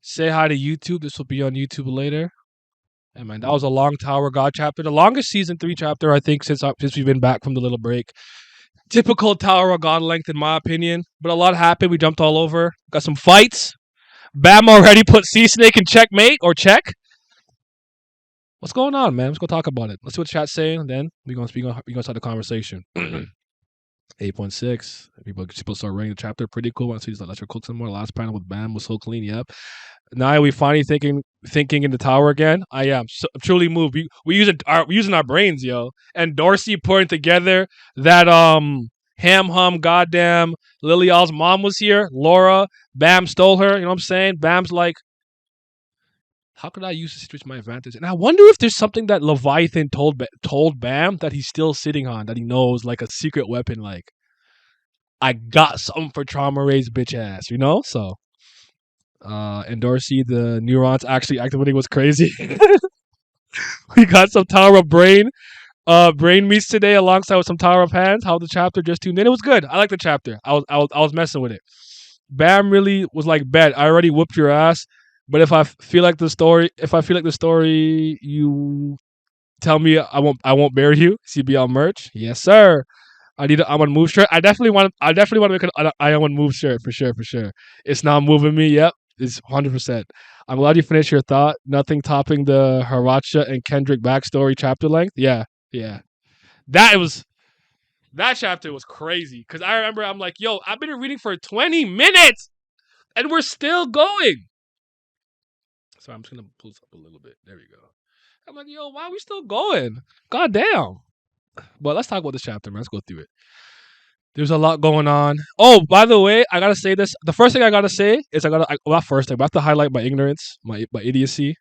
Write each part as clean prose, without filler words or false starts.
Say hi to YouTube. This will be on YouTube later. And man, that was a long Tower of God chapter. The longest season 3 chapter, I think, since we've been back from the little break. Typical Tower of God length, in my opinion. But a lot happened. We jumped all over. Got some fights. Baam already put Sea Snake in checkmate or check. What's going on, man? Let's go talk about it. Let's see what the chat's saying, and then we're gonna start the conversation. 8.6. People start writing the chapter. Pretty cool. Want to see these electric cook some more. Last panel with Baam was so clean. Yep. Now we finally thinking in the tower again. I am truly moved. We using our brains, yo. And Dorsey putting together that ham hum goddamn Lily All's mom was here. Laura, Baam stole her. You know what I'm saying? Bam's like, how could I use this situation to my advantage? And I wonder if there's something that Leviathan told Baam that he's still sitting on, that he knows, like a secret weapon. Like, I got something for Trauma Ray's bitch ass, you know? So, and Dorsey, the neurons actually activating was crazy. We got some Tower of Brain meets today alongside with some Tower of Hands. How the chapter just tuned in. It was good. I like the chapter. I was messing with it. Bam really was like, bet, I already whooped your ass. But if I feel like the story, you tell me I won't bury you. CBL merch, yes sir. I need an I'm on move shirt. I definitely want to make an I am on move shirt for sure. It's not moving me. Yep, it's 100%. I'm glad you finished your thought. Nothing topping the Haracha and Kendrick backstory chapter length. Yeah. That chapter was crazy because I remember I'm like, yo, I've been reading for 20 minutes and we're still going. So I'm just gonna pull this up a little bit. There we go. I'm like, yo, why are we still going? God damn. But let's talk about this chapter, man. Let's go through it. There's a lot going on. Oh, by the way, I gotta say this. The first thing I gotta say is not first thing, but I have to highlight my ignorance, my idiocy.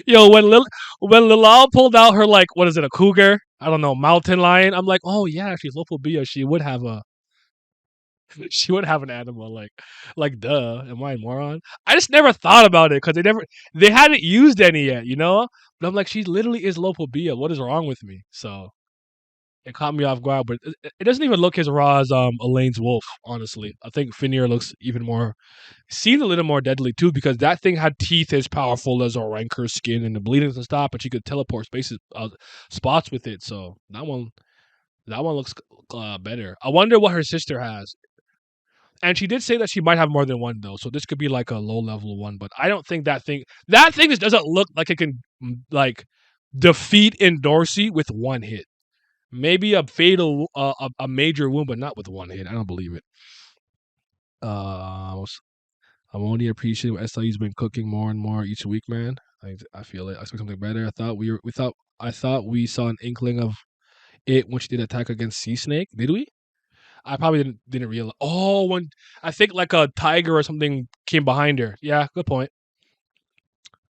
Yo, when Lilal pulled out her, like, what is it, a cougar? I don't know, mountain lion. I'm like, oh yeah, she's Lopobia. She would have an animal, like duh. Am I a moron? I just never thought about it because they hadn't used any yet, you know. But I'm like, she literally is Lopobia. What is wrong with me? So it caught me off guard, but it doesn't even look as raw as Elaine's wolf. Honestly, I think Finir seemed a little more deadly too because that thing had teeth as powerful as a Ranker's skin, and the bleeding doesn't stop, and she could teleport spots with it. So that one looks better. I wonder what her sister has. And she did say that she might have more than one though, so this could be like a low level one. But I don't think that thing just doesn't look like it can like defeat Androssi with one hit. Maybe a fatal, a major wound, but not with one hit. I don't believe it. I'm only appreciating what SIU's been cooking more and more each week, man. I feel it. I expect something better. I thought we saw an inkling of it when she did attack against Sea Snake. Did we? I probably didn't realize. Oh, when I think like a tiger or something came behind her. Yeah, good point.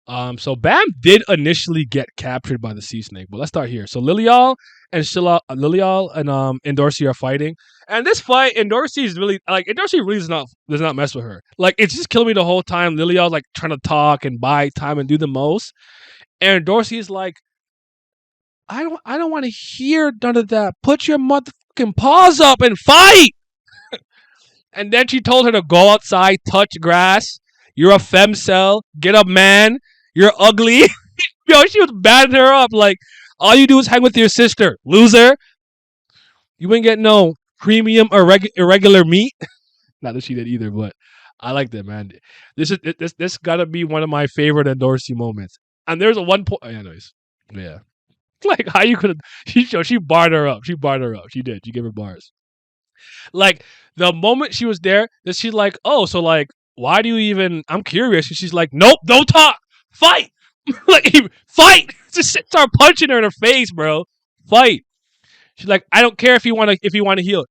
So Baam did initially get captured by the sea snake, but let's start here. So Lilial and Androssi are fighting, and this fight, Androssi is really Androssi really does not mess with her. Like, it's just killing me the whole time. Lilial's like trying to talk and buy time and do the most, and Androssi is like, I don't want to hear none of that. Put your motherfucking paws up and fight. And then she told her to go outside, touch grass. You're a femcel. Get a man. You're ugly. Yo, she was batting her up. Like, all you do is hang with your sister. Loser. You ain't get no premium or irregular meat. Not that she did either, but I like that, man. This gotta be one of my favorite Androssi moments. And there's a one point. Anyways, yeah. Like, how you could have. She barred her up. She did. She gave her bars. Like, the moment she was there, that she's like, oh, so like, why do you even? I'm curious. And she's like, nope, don't talk. Fight. Like, fight. Just start punching her in her face, bro. Fight. She's like, I don't care if you want to heal.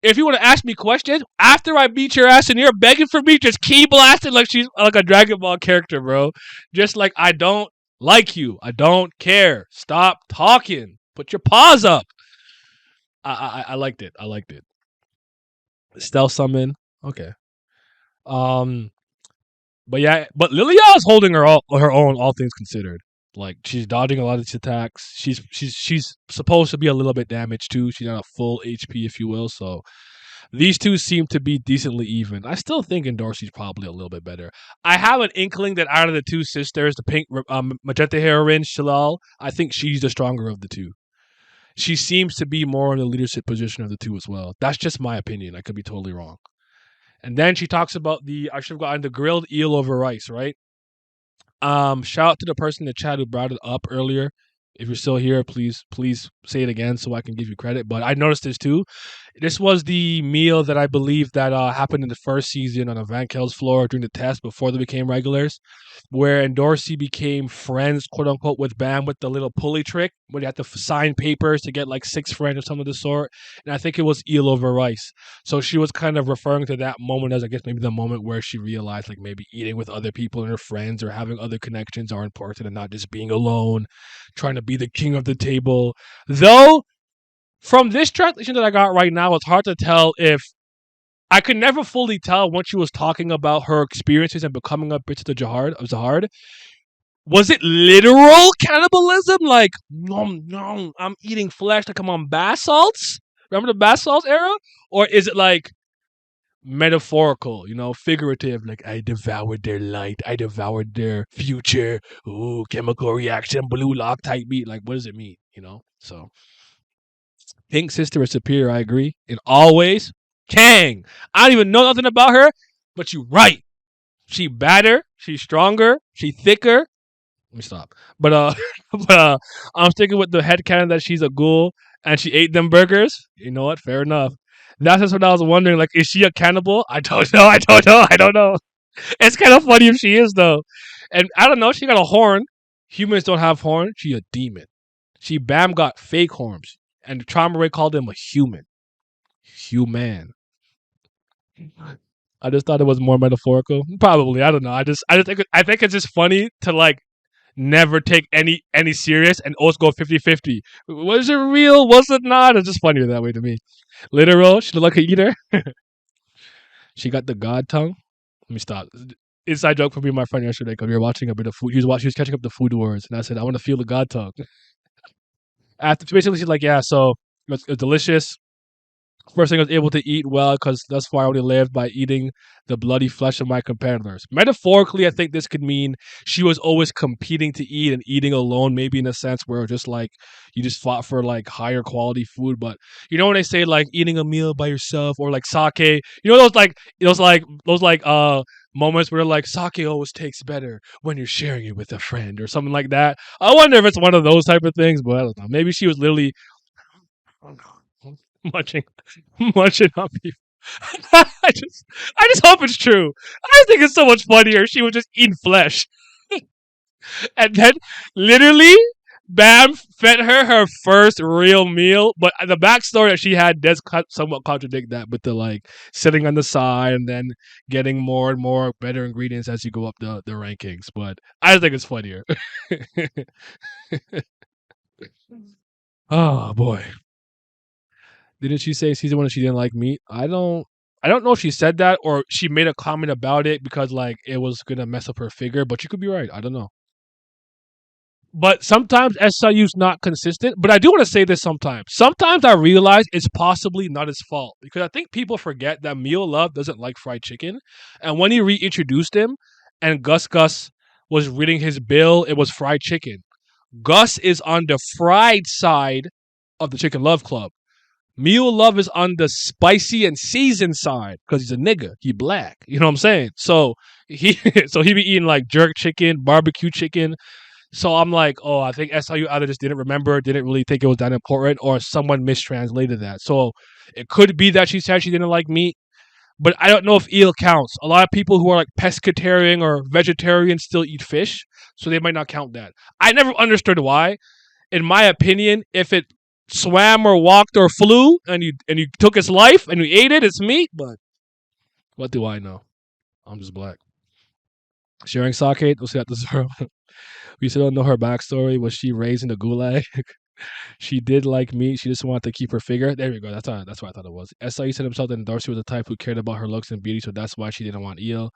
If you want to ask me questions after I beat your ass and you're begging for me, just key blasting like she's like a Dragon Ball character, bro. Just like, I don't like you. I don't care. Stop talking. Put your paws up. I liked it. Stealth summon. Okay. But yeah, but Lilia is holding her own, all things considered. Like, she's dodging a lot of these attacks. She's supposed to be a little bit damaged too. She's not a full HP, if you will. So These two seem to be decently even. I still think Endorsi's probably a little bit better. I have an inkling that out of the two sisters, the pink magenta heroine, Shalal, I think she's the stronger of the two. She seems to be more in the leadership position of the two as well. That's just my opinion. I could be totally wrong. And then she talks about I should have gotten the grilled eel over rice, right? Shout out to the person in the chat who brought it up earlier. If you're still here, please say it again so I can give you credit. But I noticed this too. This was the meal that I believe that happened in the first season on a Van Kel's floor during the test before they became regulars, where Endorsi became friends, quote unquote, with Baam with the little pulley trick where you had to sign papers to get like 6 friends or something of the sort. And I think it was eel over rice. So she was kind of referring to that moment as, I guess, maybe the moment where she realized like maybe eating with other people and her friends or having other connections are important and not just being alone, trying to be the king of the table. Though, from this translation that I got right now, it's hard to tell if I could never fully tell when she was talking about her experiences and becoming a bitch to Zahard. Was it literal cannibalism? Like, nom, nom, I'm eating flesh like I'm on bath salts? Remember the bath salts era? Or is it like metaphorical, figurative, like I devoured their light, I devoured their future, ooh, chemical reaction, blue lock type beat. Like, what does it mean? So Pink Sister is superior, I agree. In all ways. Kang. I don't even know nothing about her, but you right. She badder, she's stronger, she thicker. Let me stop. But I'm sticking with the headcanon that she's a ghoul and she ate them burgers. You know what? Fair enough. That's just what I was wondering. Like, is she a cannibal? I don't know. I don't know. It's kind of funny if she is though. And I don't know. She got a horn. Humans don't have horn. She a demon. She Bam got fake horns, and Charmer Ray called him a human. Human. I just thought it was more metaphorical. Probably. I don't know. I think it's just funny to like never take any serious and always go 50-50. Was it real? Was it not? It's just funnier that way to me. Literal. She looked like a eater. She got the god tongue. Let me stop. Inside joke from me and my friend yesterday because we were watching a bit of food. She was catching up the food wars, and I said I want to feel the god tongue. After basically she's like, yeah, so it was delicious. First thing I was able to eat well because thus far I only lived by eating the bloody flesh of my competitors. Metaphorically, I think this could mean she was always competing to eat and eating alone, maybe in a sense where just like you just fought for like higher quality food. But when they say like eating a meal by yourself or like sake, those moments where like sake always tastes better when you're sharing it with a friend or something like that. I wonder if it's one of those type of things, but I don't know. Maybe she was literally munching, munching on people. I just hope it's true. I think it's so much funnier. She was just eating flesh, and then literally, Bam fed her first real meal. But the backstory that she had does somewhat contradict that with the like sitting on the side and then getting more and more better ingredients as you go up the rankings. But I just think it's funnier. Oh boy. Didn't she say season 1 she didn't like meat? I don't know if she said that or she made a comment about it because like it was gonna mess up her figure, but you could be right. I don't know. But sometimes SIU's not consistent. But I do want to say this sometimes. Sometimes I realize it's possibly not his fault because I think people forget that Mio Love doesn't like fried chicken. And when he reintroduced him and Gus was reading his bill, it was fried chicken. Gus is on the fried side of the Chicken Love Club. Mule Love is on the spicy and seasoned side because he's a nigga. He black. You know what I'm saying? So he be eating like jerk chicken, barbecue chicken. So I'm like, oh, I think SIU either just didn't remember, didn't really think it was that important, or someone mistranslated that. So it could be that she said she didn't like meat, but I don't know if eel counts. A lot of people who are like pescatarian or vegetarian still eat fish, so they might not count that. I never understood why. In my opinion, if it swam or walked or flew and you took its life and you ate it, it's meat. But what do I know? I'm just black. Sharing sake, we'll see that to zero. We still don't know her backstory. Was she raised in a gulag? She did like meat. She just wanted to keep her figure. There we go. That's what I thought it was. SIU said himself that Darcy was the type who cared about her looks and beauty, so that's why she didn't want eel.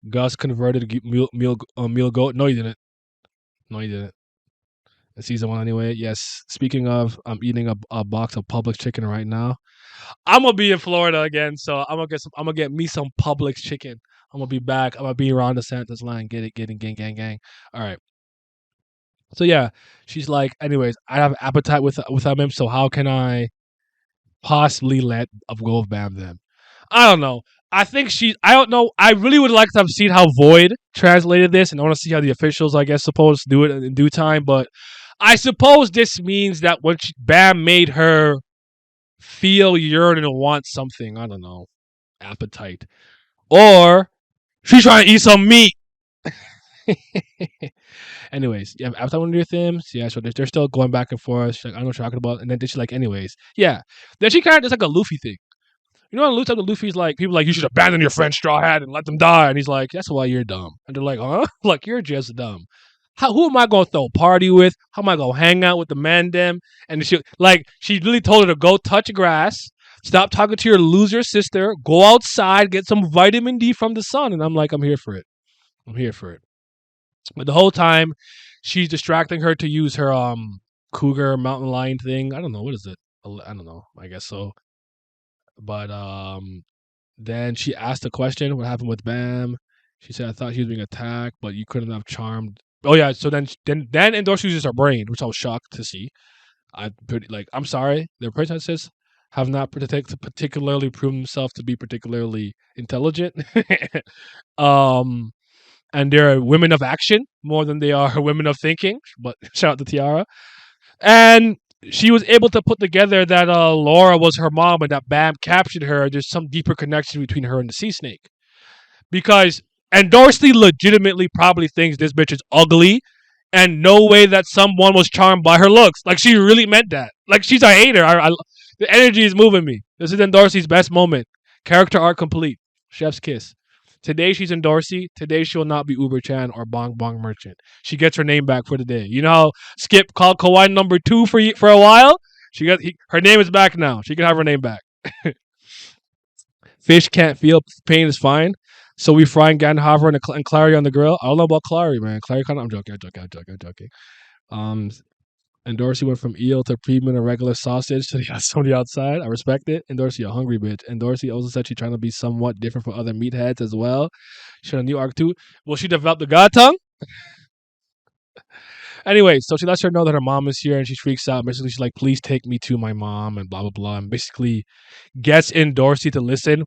Gus converted meal goat. No, he didn't. No, he didn't. In season 1 anyway. Yes. Speaking of, I'm eating a box of Publix chicken right now. I'm gonna be in Florida again, so I'm gonna get me some Publix chicken. I'm gonna be back. I'm gonna be around the Santa's line. Get it, gang, gang, gang. All right. So yeah, she's like, anyways, I have appetite without him. So how can I possibly let go of Bam then? I don't know. I think she. I don't know. I really would like to have seen how Void translated this, and I want to see how the officials, I guess, supposed to do it in due time. But I suppose this means that when Bam made her feel, yearn, and want something, I don't know, appetite, or she's trying to eat some meat. Anyways, yeah, after one of your themes, yeah, so they're still going back and forth. She's like, I don't know what you're talking about. And then she's like, anyways, yeah. Then she kind of does like a Luffy thing. You know, Luffy's like, people like, you should abandon your friend Straw Hat and let them die. And he's like, that's why you're dumb. And they're like, huh? Like, you're just dumb. Who am I going to throw a party with? How am I going to hang out with the man them? And she really told her to go touch grass, stop talking to your loser sister, go outside, get some vitamin D from the sun. And I'm like, I'm here for it. I'm here for it. But the whole time, she's distracting her to use her cougar mountain lion thing. I don't know what is it. I don't know. I guess so. But then she asked a question. What happened with Bam? She said, "I thought she was being attacked, but you couldn't have charmed." Oh yeah. So then Endorse uses her brain, which I was shocked to see. I pretty like. I'm sorry. The princesses have not particularly proven themselves to be particularly intelligent. um and they're women of action more than they are women of thinking. But shout out to Tiara. And she was able to put together that Laura was her mom and that Bam captured her. There's some deeper connection between her and the sea snake. Because and Dorothy legitimately probably thinks this bitch is ugly, and no way that someone was charmed by her looks. Like she really meant that. Like she's a hater. The energy is moving me. This is in Dorsey's best moment. Character arc complete. Chef's kiss. Today she's in Dorsey. Today she will not be Uber Chan or Bong Bong Merchant. She gets her name back for the day. You know how Skip called Kawaii number 2 for a while? Her name is back now. She can have her name back. Fish can't feel pain is fine. So we frying Ganhaver and Clary on the grill. I don't know about Clary, man. Clary kind of. I'm joking. Um, and Dorsey went from eel to premium and regular sausage to the outside. I respect it. And Dorsey, a hungry bitch. And Dorsey also said she's trying to be somewhat different from other meatheads as well. She had a new arc too. Will she develop the god tongue? Anyway, so she lets her know that her mom is here and she freaks out. Basically, she's like, please take me to my mom and blah, blah, blah. And basically gets in Dorsey to listen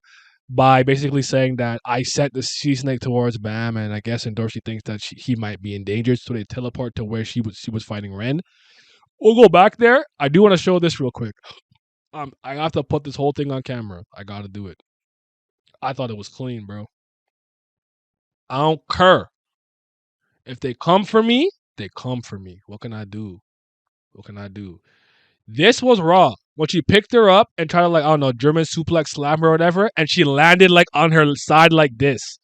by basically saying that I sent the sea snake towards Bam, and I guess and Dorsey thinks that he might be endangered, so they teleport to where she was fighting Ren. We'll go back there. I do want to show this real quick. I have to put this whole thing on camera. I got to do it. I thought it was clean, bro. I don't care. If they come for me, they come for me. What can I do? What can I do? This was raw. When she picked her up and tried to, like, I don't know, German suplex slam her or whatever, and she landed like on her side like this.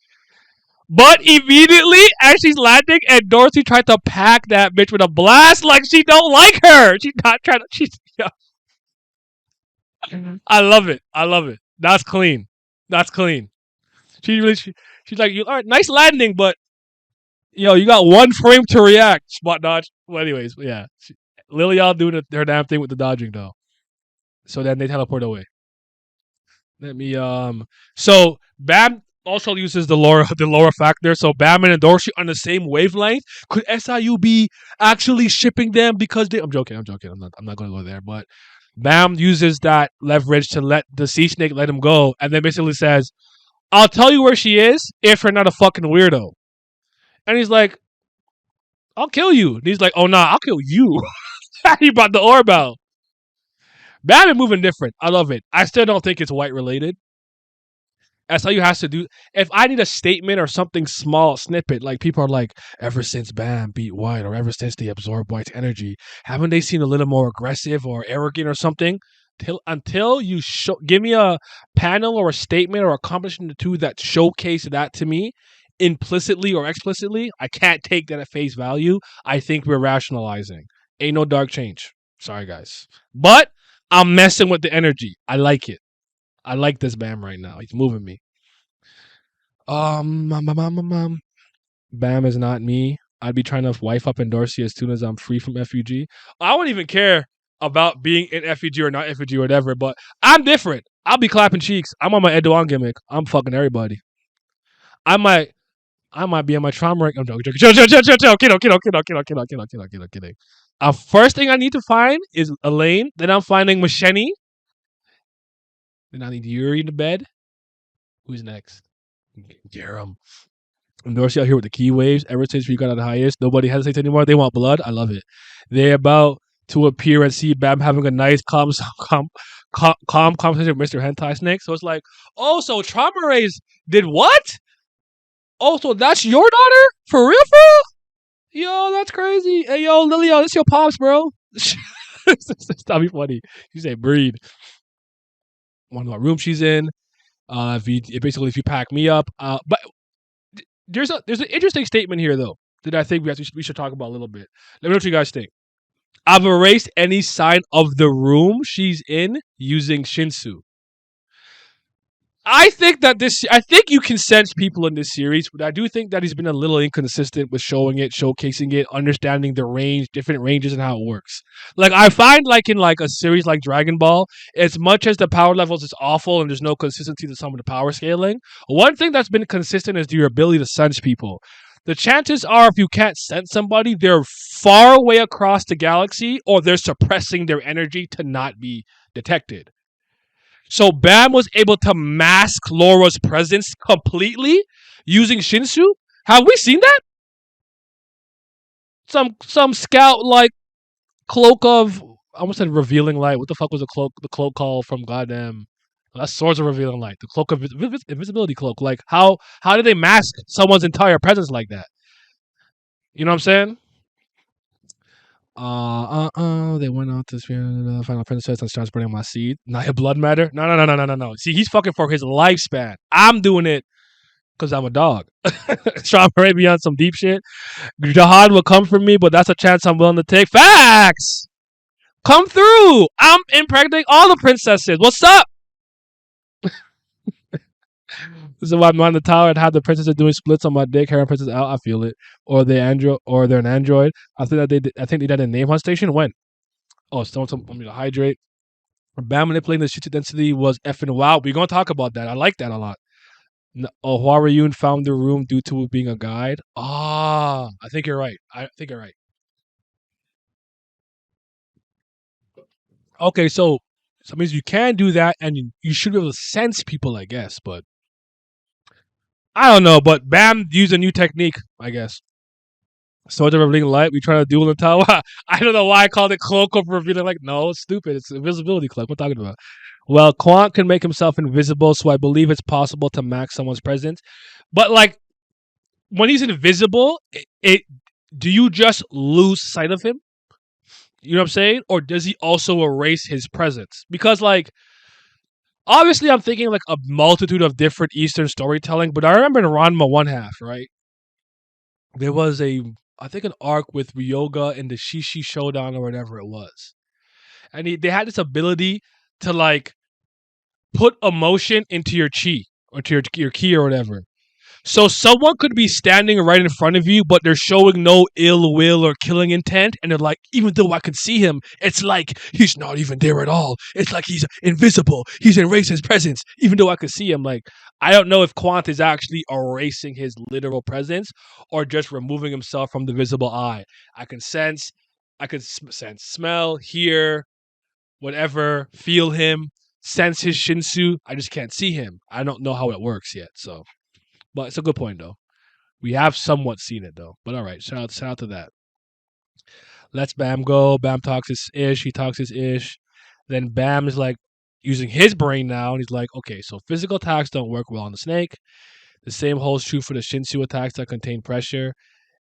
But immediately as she's landing, and Dorothy tried to pack that bitch with a blast like she don't like her. She's not trying to. Yeah. I love it. I love it. That's clean. That's clean. She's like, all right, nice landing, but you got one frame to react. Spot dodge. Well, anyways, yeah. Lilial doing her damn thing with the dodging though. So then they teleport away. Let me So Bam also uses the Laura factor. So Bam and Dorsey on the same wavelength. Could SIU be actually shipping them because they? I'm joking. I'm not going to go there. But Bam uses that leverage to let the sea snake let him go, and then basically says, "I'll tell you where she is if you're not a fucking weirdo." And he's like, "I'll kill you." And he's like, "Oh nah, I'll kill you." He brought the orb out. Bam is moving different. I love it. I still don't think it's white related. That's all you has to do. If I need a statement or something small snippet, like people are like, ever since Bam beat White or ever since they absorbed White's energy, haven't they seen a little more aggressive or arrogant or something? Until you give me a panel or a statement or a combination of the two that showcase that to me implicitly or explicitly, I can't take that at face value. I think we're rationalizing. Ain't no dark change. Sorry, guys. But I'm messing with the energy. I like it. I like this Bam right now. He's moving me. Bam is not me. I'd be trying to wife up Endorsi as soon as I'm free from FUG. I wouldn't even care. about being in FEG or not FEG or whatever, but I'm different. I'll be clapping cheeks. I'm on my Edouan gimmick. I'm fucking everybody. I might I might be on my trauma rank. I'm joking. Chill, chill, chill, chill, chill. Kidding. First thing I need to find is Elaine. Then I'm finding Macheni. Then I need Yuri in the bed. Who's next? Garum. And Dorsey out here with the key waves. Ever since we got at the highest, nobody hesitates anymore. They want blood. I love it. They're about to appear and see Bam having a nice, calm conversation with Mr. Hentai Snake. So it's like, oh, so Trauma Rays did what? Oh, so that's your daughter? For real, for real? Yo, that's crazy. Hey, yo, Lilio, this your pops, bro. That'd be funny. You say breed. One of the room she's in. If you pack me up. But there's an interesting statement here though that I think we should talk about a little bit. Let me know what you guys think. I've erased any sign of the room she's in using Shinsu. I think you can sense people in this series, but I do think that he's been a little inconsistent with showing it, showcasing it, understanding the different ranges and how it works. Like I find like in like a series like Dragon Ball, as much as the power levels is awful and there's no consistency to some of the power scaling, one thing that's been consistent is your ability to sense people. The chances are if you can't sense somebody, they're far away across the galaxy or they're suppressing their energy to not be detected. So Bam was able to mask Laura's presence completely using Shinsu. Have we seen that? Some scout like cloak of I almost said revealing light. What the fuck was the cloak? The cloak called from goddamn. That's swords of revealing light. The cloak of invisibility cloak. Like how did they mask someone's entire presence like that? You know what I'm saying? They went out to the Final Princess and starts burning my seed. Not your blood matter? No. See, he's fucking for his lifespan. I'm doing it because I'm a dog. Trying to be on some deep shit. Jahad will come for me, but that's a chance I'm willing to take. Facts! Come through! I'm impregnating all the princesses. What's up? This is why I'm on the tower and have the princesses doing splits on my dick, hair and princess out. I feel it. Or they're an android. I think they did a name hunt station. When? Oh, someone told me to hydrate. Bam manipulating the shitty density was effing wow. We're gonna talk about that. I like that a lot. Hua Yun found the room due to it being a guide. I think you're right. Okay, so that means you can do that, and you should be able to sense people, I guess. But I don't know. But Bam used a new technique, I guess. Sword of Revealing Light. We try to duel in the tower. I don't know why I called it Cloak of Revealing Light. No, it's stupid. It's invisibility cloak. What am I talking about? Well, Quant can make himself invisible, so I believe it's possible to max someone's presence. But like when he's invisible, do you just lose sight of him? You know what I'm saying? Or does he also erase his presence? Because like obviously I'm thinking like a multitude of different Eastern storytelling, but I remember in Ranma 1/2, right? There was I think an arc with Ryoga and the Shishi Showdown or whatever it was. And they had this ability to like put emotion into your chi or to your ki or whatever. So someone could be standing right in front of you, but they're showing no ill will or killing intent, and they're like, even though I can see him, it's like he's not even there at all. It's like he's invisible. He's erased his presence, even though I can see him. Like, I don't know if Quant is actually erasing his literal presence or just removing himself from the visible eye. I can smell, hear, whatever, feel him, sense his Shinsu. I just can't see him. I don't know how it works yet, so. But it's a good point, though. We have somewhat seen it, though. But all right, shout out to that. Let's Bam go. Bam talks his ish. He talks his ish. Then Bam is like using his brain now, and he's like, okay, so physical attacks don't work well on the snake. The same holds true for the Shinsu attacks that contain pressure.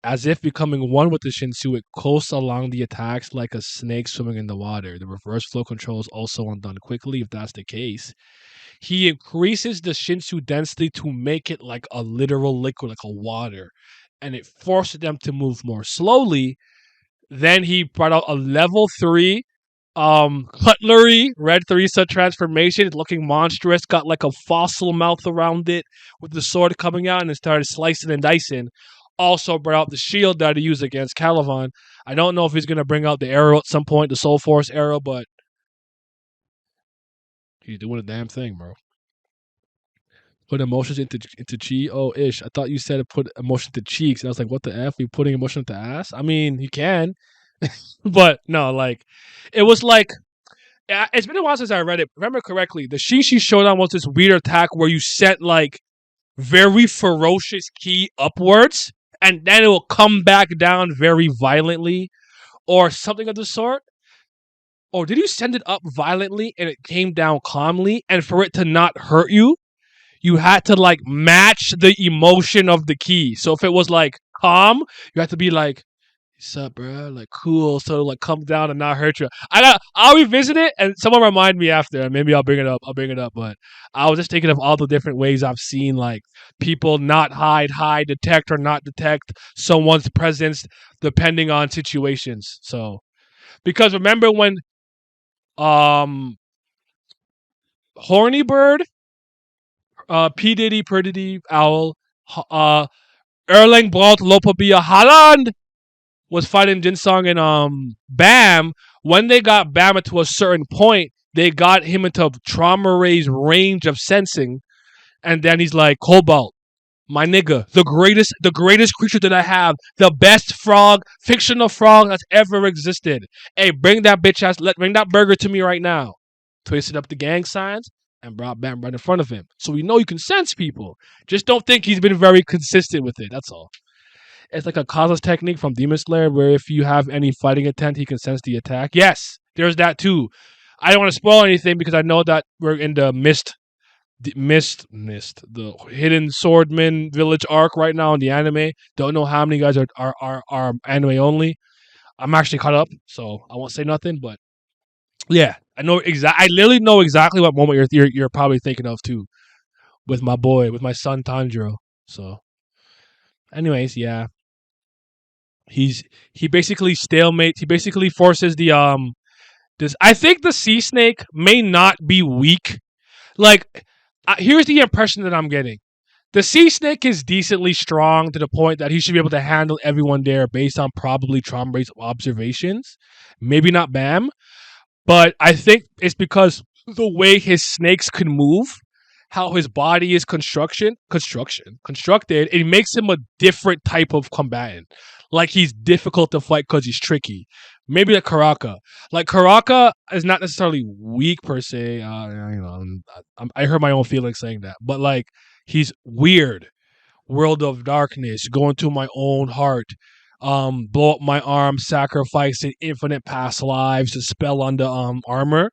As if becoming one with the Shinsu, it coasts along the attacks like a snake swimming in the water. The reverse flow control is also undone quickly if that's the case. He increases the Shinsu density to make it like a literal liquid, like a water, and it forces them to move more slowly. Then he brought out a level 3 cutlery, red 3-set transformation. It's looking monstrous, got like a fossil mouth around it with the sword coming out, and it started slicing and dicing. also brought out the shield that he used against Caliban. I don't know if he's gonna bring out the arrow at some point, the Soul Force arrow, but he's doing a damn thing, bro. Put emotions into chi. Oh, ish. I thought you said it put emotion to cheeks, and I was like, what the f? You putting emotion to ass? I mean, you can, but no, like, it was like. It's been a while since I read it. Remember correctly, the Shishi Showdown was this weird attack where you sent like very ferocious ki upwards, and then it will come back down very violently, or something of the sort. Or did you send it up violently and it came down calmly, and for it to not hurt you, you had to like match the emotion of the ki. So if it was like calm, you had to be like, "What's up, bro?" Like cool, so it'll like come down and not hurt you. I'll revisit it, and someone remind me after, and maybe I'll bring it up. But I was just thinking of all the different ways I've seen like people not hide, detect or not detect someone's presence depending on situations. So because remember when um Horny Bird, P Diddy, Per Diddy, Owl, Erling Braut Lopapia Haaland was fighting Jinsong and Bam. When they got Bam to a certain point, they got him into Trauma Ray's range of sensing, and then he's like, Cobalt, my nigga, the greatest creature that I have, the best frog, fictional frog that's ever existed. Hey, bring that bitch ass, bring that burger to me right now. Twisted up the gang signs and brought Bam right in front of him. So we know you can sense people. Just don't think he's been very consistent with it. That's all. It's like a causeless technique from Demon Slayer where if you have any fighting intent, he can sense the attack. Yes, there's that too. I don't want to spoil anything because I know that we're in the the Hidden Swordman Village arc right now in the anime. Don't know how many guys are anime only. I'm actually caught up, so I won't say nothing. But yeah, I literally know exactly what moment you're probably thinking of too, with my son Tanjiro. So, anyways, yeah, he basically stalemates. He basically forces the this. I think the sea snake may not be weak. Like, here's the impression that I'm getting. The sea snake is decently strong to the point that he should be able to handle everyone there based on probably trauma-based observations. Maybe not Bam, but I think it's because the way his snakes can move, how his body is constructed, it makes him a different type of combatant. Like he's difficult to fight because he's tricky. Maybe like Karaka. Like Karaka is not necessarily weak per se. I hurt my own feelings saying that, but like he's weird. World of Darkness, going to my own heart, blow up my arm, sacrificing infinite past lives to spell on the armor.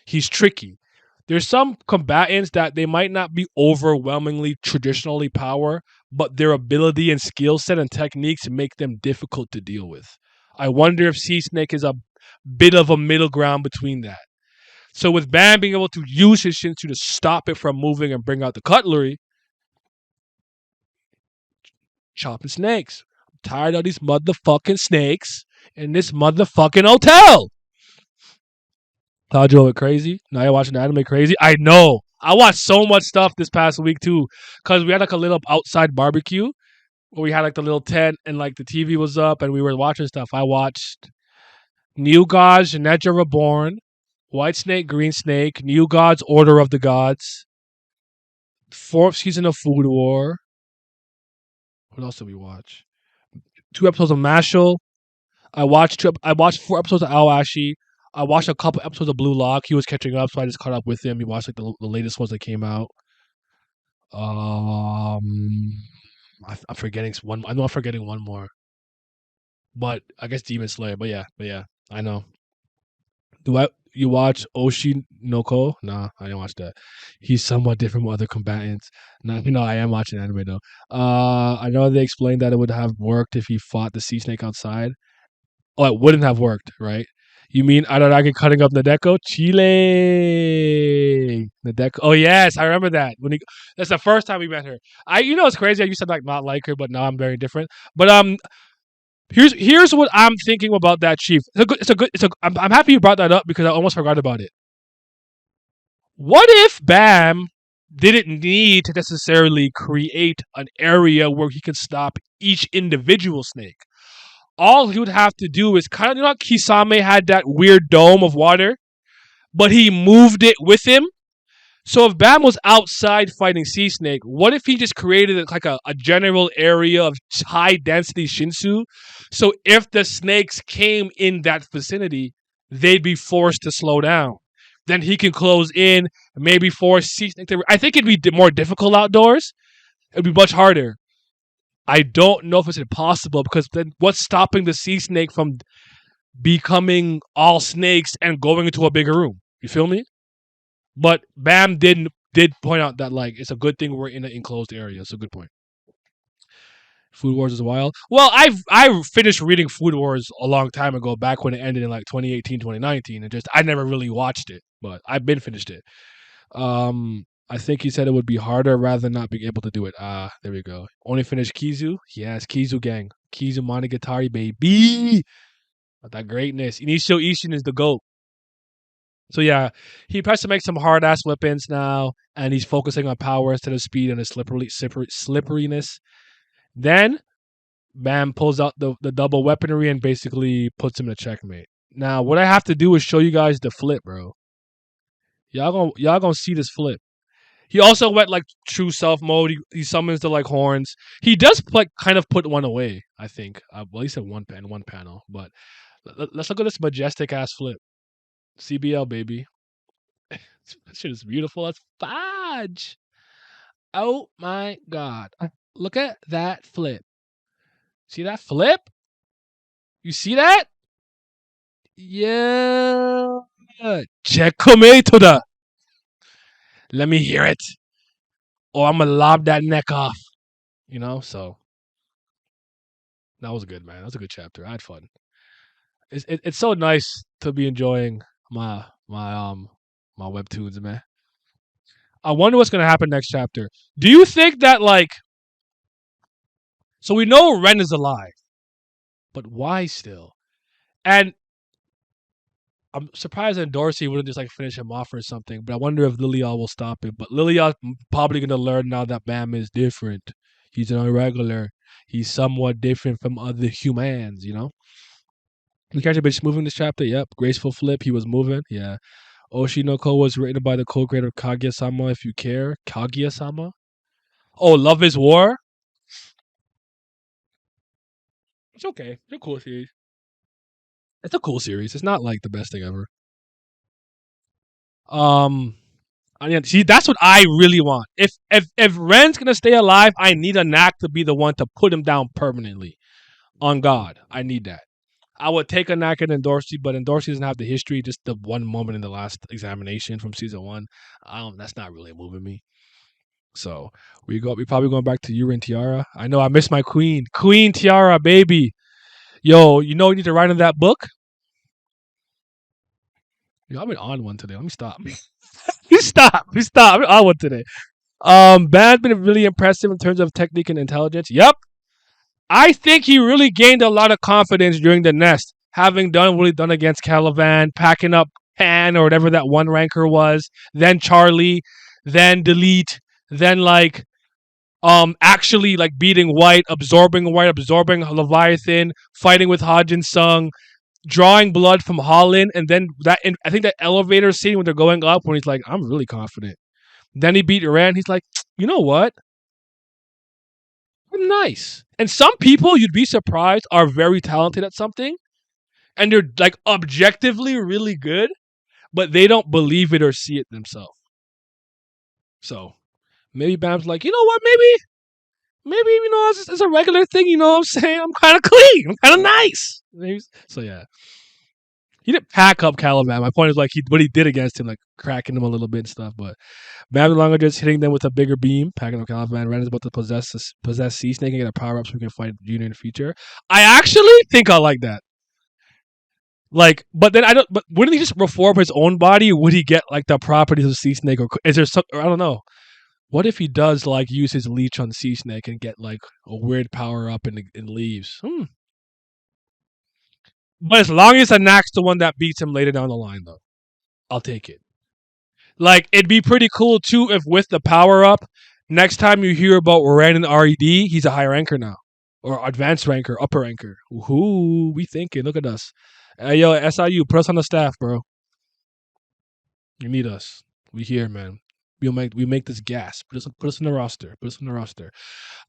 He's tricky. There's some combatants that they might not be overwhelmingly traditionally power, but their ability and skill set and techniques make them difficult to deal with. I wonder if Sea Snake is a bit of a middle ground between that. So with Bam being able to use his Shinsu to stop it from moving and bring out the cutlery, chopping snakes. I'm tired of these motherfucking snakes in this motherfucking hotel. Thought you were crazy. Now you're watching anime crazy. I know. I watched so much stuff this past week too, because we had like a little outside barbecue where we had like the little tent and like the TV was up and we were watching stuff. I watched New Gods, Genetra Reborn, White Snake, Green Snake, New Gods, Order of the Gods, fourth season of Food War. What else did we watch? 2 episodes of Mashal. I watched 4 episodes of Awashi. I watched a couple episodes of Blue Lock. He was catching up, so I just caught up with him. He watched like the latest ones that came out. Um, I'm forgetting one. I know I'm forgetting one more, but I guess Demon Slayer. But yeah, I know. You watch Oshi no Ko? Nah, I didn't watch that. He's somewhat different from other combatants. No, I am watching anime though. I know they explained that it would have worked if he fought the sea snake outside. Oh, it wouldn't have worked, right? You mean Araragi cutting up Nadeko? Chile. Nadeko. Oh yes, I remember that. That's the first time we met her. It's crazy. I used to not like her, but now I'm very different. But here's what I'm thinking about that chief. I'm happy you brought that up because I almost forgot about it. What if Bam didn't need to necessarily create an area where he could stop each individual snake. All he would have to do is kind of, you know, like Kisame had that weird dome of water, but he moved it with him. So if Bam was outside fighting Sea Snake, what if he just created like a general area of high density Shinsu? So if the snakes came in that vicinity, they'd be forced to slow down. Then he can close in, maybe force Sea Snake to. I think it'd be more difficult outdoors. It'd be much harder. I don't know if it's impossible because then what's stopping the Sea Snake from becoming all snakes and going into a bigger room? You feel me? But Bam did point out that like it's a good thing we're in an enclosed area. It's a good point. Food Wars is wild. Well, I finished reading Food Wars a long time ago, back when it ended in like 2018, 2019, and just I never really watched it, but I've been finished it. I think he said it would be harder rather than not being able to do it. There we go. Only finished Kizu. Yes, Kizu gang. Kizu Monogatari baby. That greatness. Initio Ishin is the GOAT. So yeah, he tries to make some hard ass weapons now, and he's focusing on power instead of speed and his slipperiness. Then Bam pulls out the double weaponry and basically puts him in a checkmate. Now, what I have to do is show you guys the flip, bro. Y'all gonna see this flip. He also went like true self mode. He summons the like horns. He does like kind of put one away. I think. Well, he said one panel. But let's look at this majestic ass flip. CBL baby. That shit is beautiful. That's fudge. Oh my god. Look at that flip. See that flip? You see that? Yeah. Checkmate to the. Let me hear it. Or I'm gonna lob that neck off. You know, so that was good, man. That was a good chapter. I had fun. It's so nice to be enjoying my webtoons, man. I wonder what's gonna happen next chapter. Do you think that like, so we know Ren is alive, but why still? And I'm surprised that Dorsey wouldn't just like finish him off or something. But I wonder if Lilial will stop him. But Lilial probably gonna learn now that Bam is different. He's an irregular. He's somewhat different from other humans, you know? The character been moving this chapter. Yep. Graceful flip. He was moving. Yeah. Oshinoko was written by the co-creator Kaguya-sama, if you care. Kaguya-sama? Oh, Love is War? It's okay. It's a cool series. It's a cool series. It's not like the best thing ever. I mean, see, that's what I really want. If Ren's gonna stay alive, I need a knack to be the one to put him down permanently. On God, I need that. I would take a knack at Androssi, but Androssi doesn't have the history. Just the one moment in the last examination from season one. That's not really moving me. So we probably going back to Yuri and Tiara. I know I miss my queen, Queen Tiara, baby. Yo, you know you need to write in that book. Yo, I've been on one today. Let me stop. You stop. I've been on one today. Ban's been really impressive in terms of technique and intelligence. Yep. I think he really gained a lot of confidence during the nest, having done what he done against Caliban, packing up Pan or whatever that one ranker was, then Charlie, then Delete, then like actually like beating White, absorbing Leviathan, fighting with Hajin Sung, drawing blood from Holland, and then I think that elevator scene when they're going up when he's like, I'm really confident. Then he beat Rand. He's like, you know what? I'm nice. And some people you'd be surprised are very talented at something, and they're like objectively really good, but they don't believe it or see it themselves. So maybe Bam's like, you know what? Maybe you know it's a regular thing. You know what I'm saying? I'm kind of clean. I'm kind of nice. So yeah. He didn't pack up Caliban. My point is like what he did against him, like cracking him a little bit and stuff. But Bam no longer just hitting them with a bigger beam, packing up Caliban. Ren is about to possess Sea Snake and get a power up so we can fight Junior in the future. I actually think I like that. Like, but then I don't. But wouldn't he just reform his own body? Would he get like the properties of Sea Snake, or is there some? Or I don't know. What if he does like use his leech on Sea Snake and get like a weird power up and leaves? But as long as Anak's the one that beats him later down the line, though, I'll take it. Like it'd be pretty cool too if with the power up, next time you hear about Randon Red, he's a high ranker now, or advanced ranker, upper ranker. Who we thinking? Look at us. Yo, SIU, put us on the staff, bro. You need us. We here, man. We make this gas. Put us in the roster. Put us in the roster.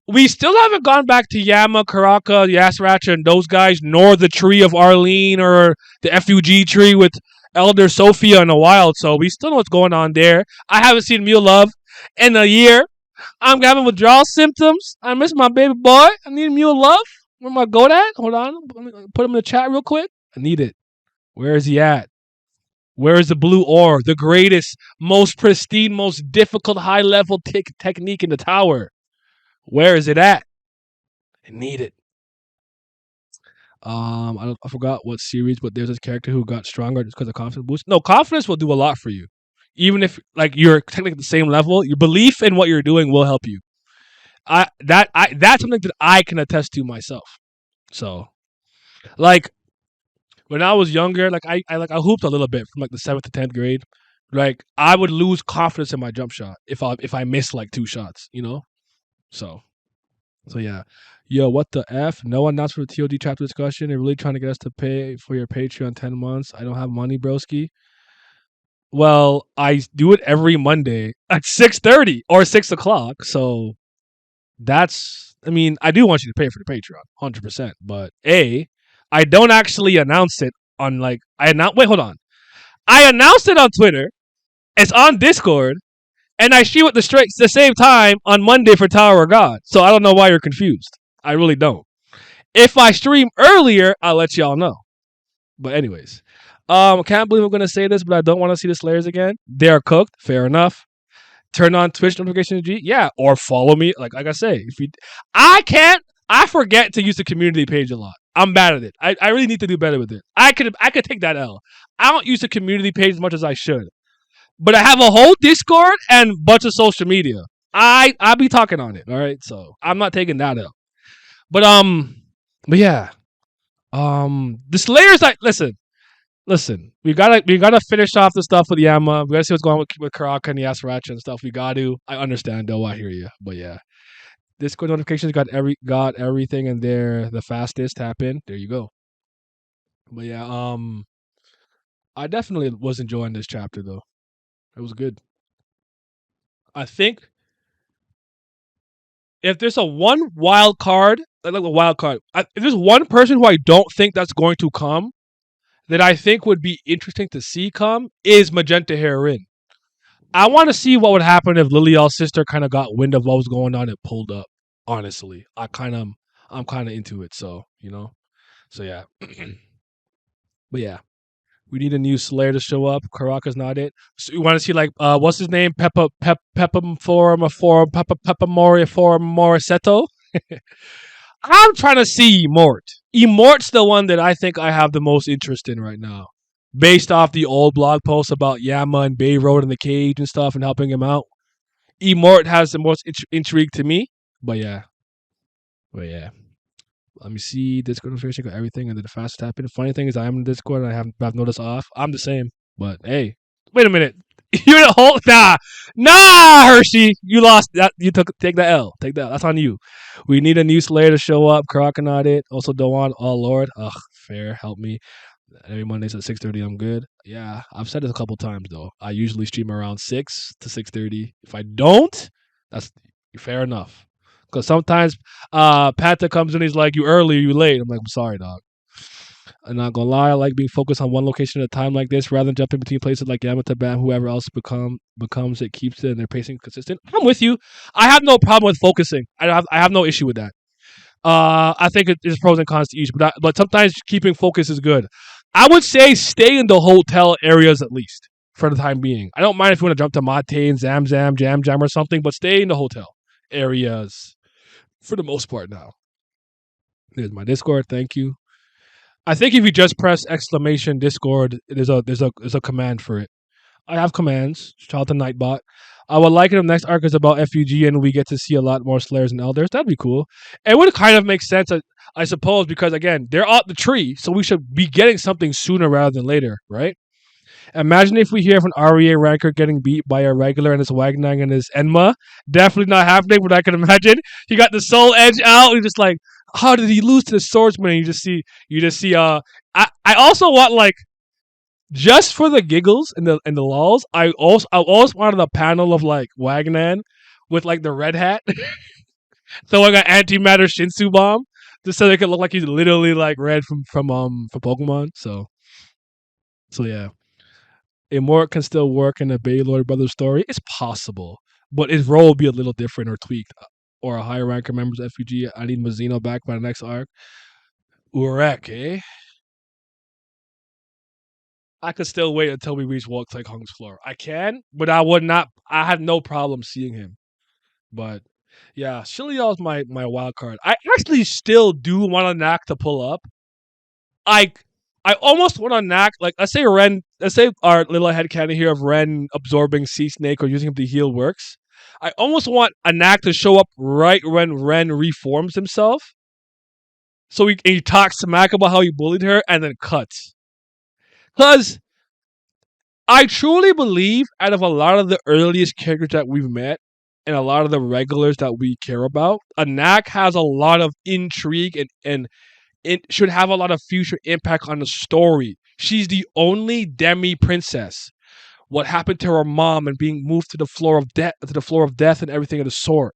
We still haven't gone back to Yama, Karaka, Yasracha, and those guys, nor the tree of Arlene or the FUG tree with Elder Sophia in a while. So we still know what's going on there. I haven't seen Mew Love in a year. I'm having withdrawal symptoms. I miss my baby boy. I need Mew Love. Where am I going at? Hold on. Put him in the chat real quick. I need it. Where is he at? Where is the blue ore? The greatest, most pristine, most difficult high-level technique in the tower. Where is it at? I need it. I forgot what series, but there's this character who got stronger just because of confidence boost. No, confidence will do a lot for you. Even if like you're technically at the same level, your belief in what you're doing will help you. That's something that I can attest to myself. So, like when I was younger, like I hooped a little bit from like the 7th to 10th grade. Like I would lose confidence in my jump shot if I missed like 2 shots, you know. So yeah. Yo, what the F? No announcement for the TOD chapter discussion. They're really trying to get us to pay for your Patreon 10 months. I don't have money, broski. Well, I do it every Monday at 6:30 or 6 o'clock. So that's, I mean, I do want you to pay for the Patreon, 100%. But I don't actually announce it on like, wait, hold on. I announced it on Twitter. It's on Discord. And I stream at the same time on Monday for Tower of God. So I don't know why you're confused. I really don't. If I stream earlier, I'll let y'all know. But anyways, I can't believe I'm going to say this, but I don't want to see the Slayers again. They're cooked. Fair enough. Turn on Twitch notifications, yeah, or follow me. Like I say, I forget to use the community page a lot. I'm bad at it. I really need to do better with it. I could take that L. I don't use the community page as much as I should. But I have a whole Discord and bunch of social media. I'll be talking on it, all right? So I'm not taking that out. But yeah. The Slayers, listen. We gotta finish off the stuff with Yama. We gotta see what's going on with Karaka and Yasracha and stuff. We got to. I understand though. I hear you. But yeah, Discord notifications got everything in there. The fastest. Tap in. There you go. But yeah, I definitely was enjoying this chapter though. It was good. I think if there's a one wild card, if there's one person who I don't think that's going to come, that I think would be interesting to see come, is Magenta Heron. I want to see what would happen if Lilial's sister kind of got wind of what was going on and pulled up. Honestly, I'm kind of into it. So so yeah. But yeah. We need a new Slayer to show up. Karaka's not it. So you want to see like what's his name? Peppa Morisetto. I'm trying to see Emort. Emort's the one that I think I have the most interest in right now, based off the old blog posts about Yama and Bay Road in the cage and stuff and helping him out. Emort has the most intrigue to me. But yeah. Let me see. Discord notification got everything, and then the fast tap in. The funny thing is, I am in Discord and I have notice off. I'm the same, but hey, wait a minute. You're the whole nah, Hershey. You lost that. You take the L. Take that. That's on you. We need a new Slayer to show up. Croconaught it. Also, Doan. Oh Lord. Ugh, fair. Help me. Every Mondays at 6:30. I'm good. Yeah, I've said it a couple times though. I usually stream around 6 to 6:30. If I don't, that's fair enough. Because sometimes Pata comes in, he's like, you early, you late. I'm like, I'm sorry, dog. I'm not going to lie. I like being focused on one location at a time like this rather than jumping between places like Yamata, Baam, whoever else becomes it, keeps it, and their pacing consistent. I'm with you. I have no problem with focusing. I have no issue with that. I think there's pros and cons to each, but sometimes keeping focus is good. I would say stay in the hotel areas at least for the time being. I don't mind if you want to jump to Mate and Jam Jam or something, but stay in the hotel areas. For the most part now. There's my Discord. Thank you. I think if you just press exclamation Discord, there's a command for it. I have commands. Shout out to Nightbot. I would like it if next arc is about FUG and we get to see a lot more Slayers and Elders. That'd be cool. It would kind of make sense, I suppose, because again, they're out the tree, so we should be getting something sooner rather than later, right? Imagine if we hear of an REA ranker getting beat by a regular and his Wagnang and his Enma. Definitely not happening, but I can imagine. He got the soul edge out. He's just like, how did he lose to the swordsman? And you just see. I also want like just for the giggles and the lulls. I always wanted a panel of like Wagnan with like the red hat throwing an antimatter Shinsu bomb just so they could look like he's literally like red from Pokemon. So yeah. Immort can still work in a Baylord Brothers story. It's possible, but his role will be a little different or tweaked. Or a higher ranker member's FUG. I need Mazzino back by the next arc. Urek, eh? I could still wait until we reach Walk Like Hung's floor. I can, but I would not. I have no problem seeing him. But yeah, Shilial's my wild card. I actually still do want a knack to pull up. I I almost want to knack like let's say our little headcanon here of Ren absorbing Sea Snake or using him to heal works. I almost want a knack to show up right when Ren reforms himself. So he talks smack about how he bullied her and then cuts. Because I truly believe out of a lot of the earliest characters that we've met and a lot of the regulars that we care about, Anak has a lot of intrigue and it should have a lot of future impact on the story. She's the only demi princess. What happened to her mom and being moved to the floor of death and everything of the sort.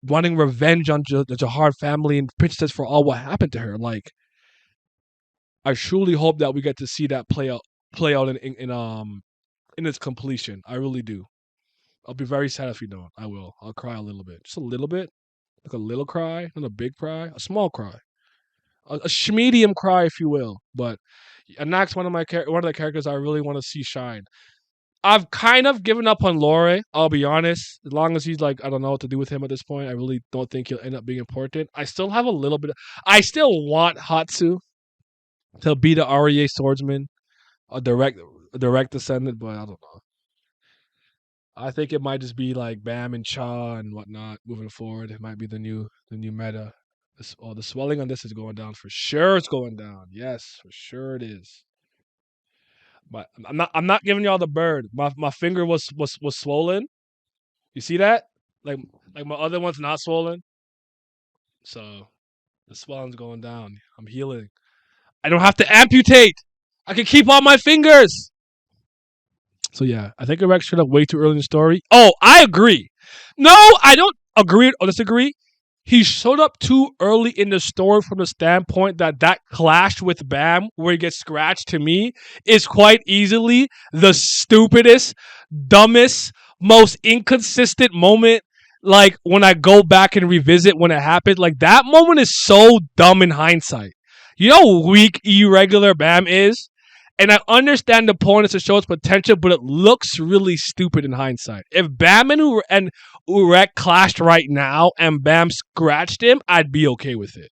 Wanting revenge on the Jahard family and princess for all what happened to her. Like, I truly hope that we get to see that play out in its completion. I really do. I'll be very sad if you don't. I will. I'll cry a little bit, just a little bit, like a little cry, not a big cry, a small cry, a medium cry, if you will. But Anak's one of the characters I really want to see shine. I've kind of given up on Lore. I'll be honest. As long as he's like, I don't know what to do with him at this point. I really don't think he'll end up being important. I still have a little bit. I still want Hatsu to be the REA swordsman, a direct descendant, but I don't know. I think it might just be like Bam and Cha and whatnot moving forward. It might be the new meta. The swelling on this is going down for sure. It's going down. Yes, for sure it is. But I'm not giving y'all the bird. My finger was swollen. You see that? Like my other one's not swollen. So the swelling's going down. I'm healing. I don't have to amputate. I can keep all my fingers. So yeah, I think Rex showed up way too early in the story. Oh, I agree. No, I don't agree or disagree. He showed up too early in the story from the standpoint that clash with Bam, where he gets scratched, to me, is quite easily the stupidest, dumbest, most inconsistent moment. Like when I go back and revisit when it happened, like that moment is so dumb in hindsight. You know how weak irregular Bam is? And I understand the point is to show its potential, but it looks really stupid in hindsight. If Bam and Urek clashed right now and Bam scratched him, I'd be okay with it.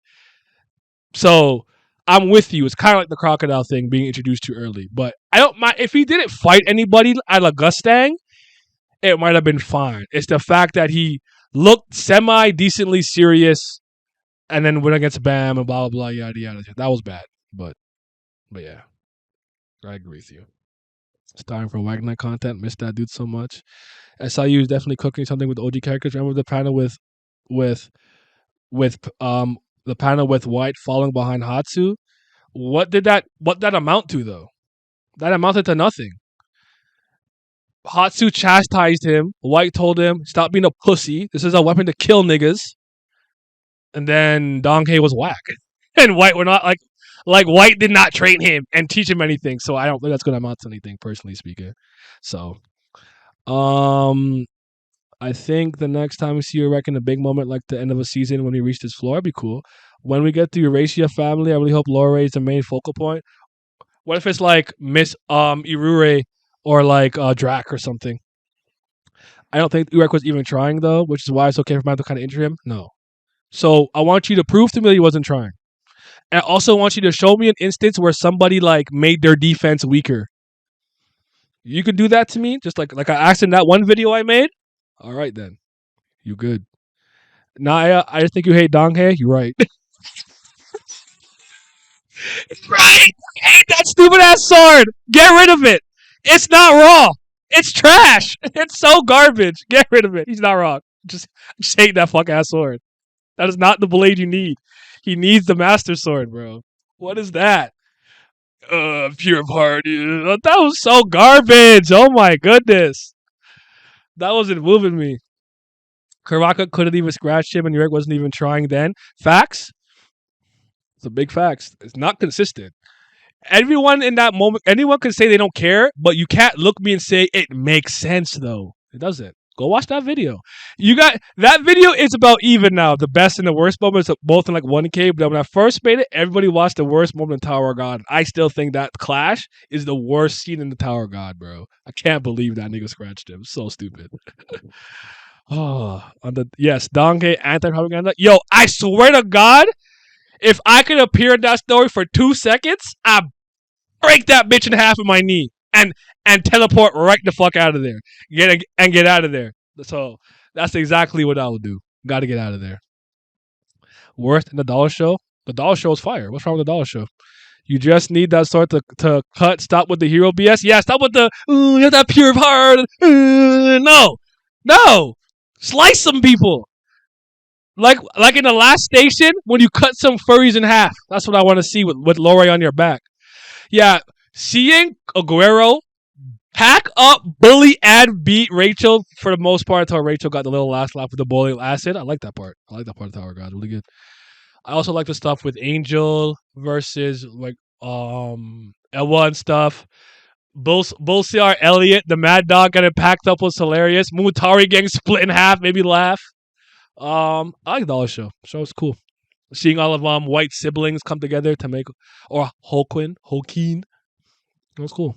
So I'm with you. It's kind of like the crocodile thing being introduced too early. But I don't mind if he didn't fight anybody at La Gustang, it might have been fine. It's the fact that he looked semi decently serious and then went against Bam and blah blah blah yada yada. That was bad. But yeah. I agree with you. Starting for Wagner content, missed that dude so much. SIU is definitely cooking something with OG characters. Remember the panel with the panel with White falling behind Hatsu? What that amount to though? That amounted to nothing. Hatsu chastised him. White told him, "Stop being a pussy. This is a weapon to kill niggas." And then Donghae was whack, and White were not like White did not train him and teach him anything. So I don't think that's going to amount to anything, personally speaking. So, I think the next time we see Urek in a big moment like the end of a season when we reach this floor, it'd be cool. When we get the Eurasia family, I really hope Lore is the main focal point. What if it's like Miss Irure or like Drac or something? I don't think Urek was even trying though, which is why it's okay for Matt to kind of injure him. No. So I want you to prove to me that he wasn't trying. And I also want you to show me an instance where somebody like made their defense weaker. You could do that to me, just like I asked in that one video I made. All right then, you good. Naya, I just think you hate Donghae. You're right. Right. I hate that stupid ass sword. Get rid of it. It's not raw. It's trash. It's so garbage. Get rid of it. He's not wrong. Just hate that fuck ass sword. That is not the blade you need. He needs the master sword, bro. What is that? Pure party. That was so garbage. Oh my goodness. That wasn't moving me. Karaka couldn't even scratch him, and York wasn't even trying then. Facts. It's a big facts. It's not consistent. Everyone in that moment, anyone can say they don't care, but you can't look me and say it makes sense though. It doesn't. Go watch that video. You got that video is about even now. The best and the worst moments both in like 1K. But when I first made it, everybody watched the worst moment in Tower of God. I still think that clash is the worst scene in the Tower of God, bro. I can't believe that nigga scratched him. So stupid. Oh, on the yes, Donkey anti-propaganda. Yo, I swear to God, if I could appear in that story for 2 seconds, I break that bitch in half with my knee and teleport right the fuck out of there. Get out of there. So that's exactly what I would do. Got to get out of there. Worst in the dollar show. The dollar show is fire. What's wrong with the dollar show? You just need that sort to cut. Stop with the hero BS. Yeah, stop with the you have that pure heart. No. Slice some people. Like in the last station when you cut some furries in half. That's what I want to see with Lori on your back. Yeah, seeing Aguero pack up, bully, and beat Rachel for the most part until Rachel got the little last lap with the bully acid. I like that part. I like that part of Tower God. Really good. I also like the stuff with Angel versus like Elwa and stuff. Bull CR Elliot, the Mad Dog getting packed up was hilarious. Mutari getting split in half made me laugh. I like the Dollar Show. Show was cool. Seeing all of white siblings come together to make or Holkeen. It was cool.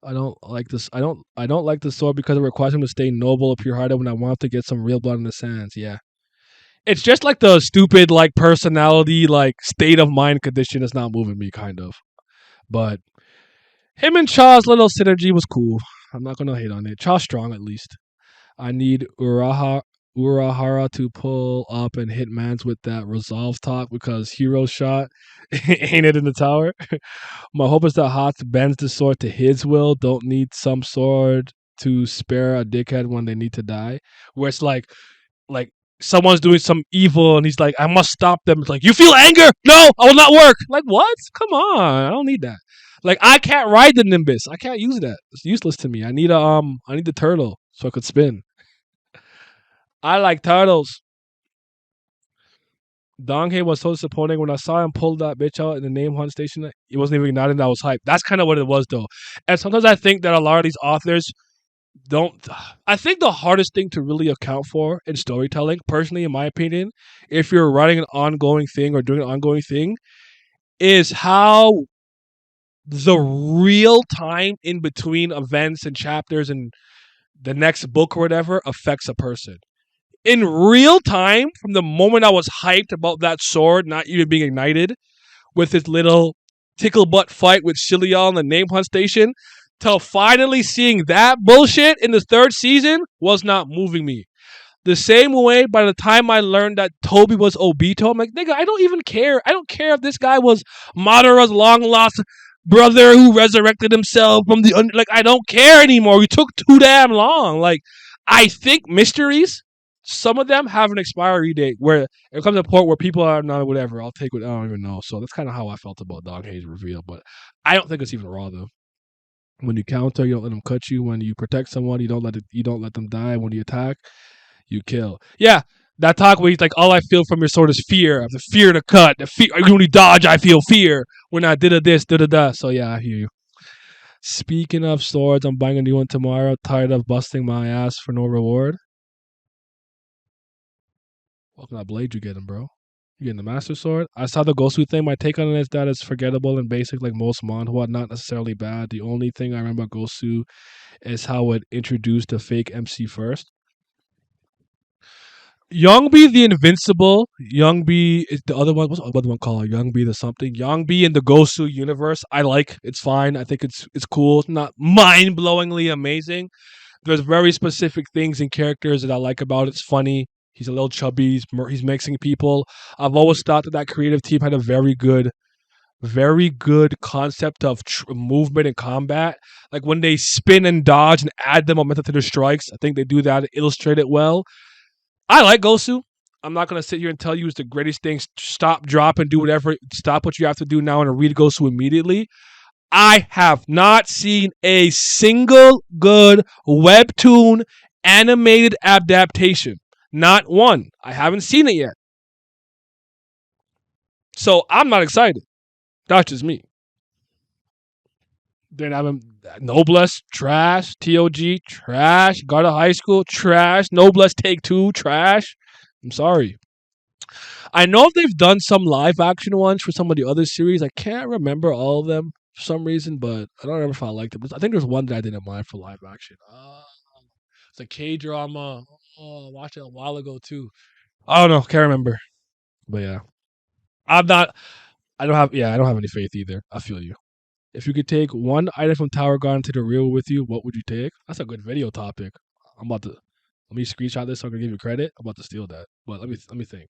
I don't like this. I don't like the sword because it requires him to stay noble or pure-hearted when I want to get some real blood in the sands. Yeah. It's just like the stupid like personality, like state of mind condition is not moving me, kind of. But him and Chaw's little synergy was cool. I'm not gonna hate on it. Chaw's strong at least. I need Urahara to pull up and hit mans with that resolve talk because hero shot ain't it in the tower. My hope is that Hot bends the sword to his will. Don't need some sword to spare a dickhead when they need to die. Where it's like someone's doing some evil and he's like, I must stop them. It's like, you feel anger? No, I will not work. Like, what? Come on. I don't need that. Like, I can't ride the Nimbus. I can't use that. It's useless to me. I need the turtle so I could spin. I like turtles. Donkey was so disappointing when I saw him pull that bitch out in the name hunt station. He wasn't even igniting. That was hype. That's kind of what it was, though. And sometimes I think that a lot of these authors don't. I think the hardest thing to really account for in storytelling, personally, in my opinion, if you're writing an ongoing thing or doing an ongoing thing, is how the real time in between events and chapters and the next book or whatever affects a person. In real time, from the moment I was hyped about that sword not even being ignited with his little tickle butt fight with Shilial in the name hunt station, to finally seeing that bullshit in the third season was not moving me. The same way, by the time I learned that Toby was Obito, I'm like, nigga, I don't even care. I don't care if this guy was Madara's long lost brother who resurrected himself from the like. I don't care anymore. You took too damn long. Like, I think mysteries, some of them have an expiry date where it comes to a point where people are not whatever. I'll take what I don't even know. So that's kind of how I felt about Dog Hayes reveal. But I don't think it's even raw though. When you counter, you don't let them cut you. When you protect someone, you don't let them die. When you attack, you kill. Yeah, that talk where he's like, all I feel from your sword is fear. The fear to cut. The fear. When you dodge, I feel fear. When I did a this, did a that. So yeah, I hear you. Speaking of swords, I'm buying a new one tomorrow. Tired of busting my ass for no reward. What kind of blade you getting, bro? You getting the Master Sword? I saw the Gosu thing. My take on it is that it's forgettable and basic like most manhwa, not necessarily bad. The only thing I remember about Gosu is how it introduced the fake MC first. Youngbi the Invincible. Youngbi is the other one. What's the other one called? Youngbi the something. Youngbi in the Gosu universe. I like. It's fine. I think it's cool. It's not mind-blowingly amazing. There's very specific things and characters that I like about it. It's funny. He's a little chubby. He's mixing people. I've always thought that creative team had a very good very good concept of movement and combat. Like when they spin and dodge and add them momentum to their strikes, I think they do that, illustrate it well. I like Gosu. I'm not gonna sit here and tell you it's the greatest thing. Stop, drop, and do whatever. Stop what you have to do now and read Gosu immediately. I have not seen a single good webtoon animated adaptation. Not one. I haven't seen it yet. So I'm not excited. That's just me. Then I'm Noblesse, trash. TOG, trash. Garda High School, trash. Noblesse Take Two, trash. I'm sorry. I know they've done some live action ones for some of the other series. I can't remember all of them for some reason, but I don't remember if I liked it. But I think there's one that I didn't mind for live action. It's a K drama. Oh, I watched it a while ago too. I don't know. Can't remember. But yeah, I'm not. I don't have. Yeah, I don't have any faith either. I feel you. If you could take one item from Tower Garden to the real with you, what would you take? That's a good video topic. I'm about to let me screenshot this so I can give you credit. I'm about to steal that. But let me think.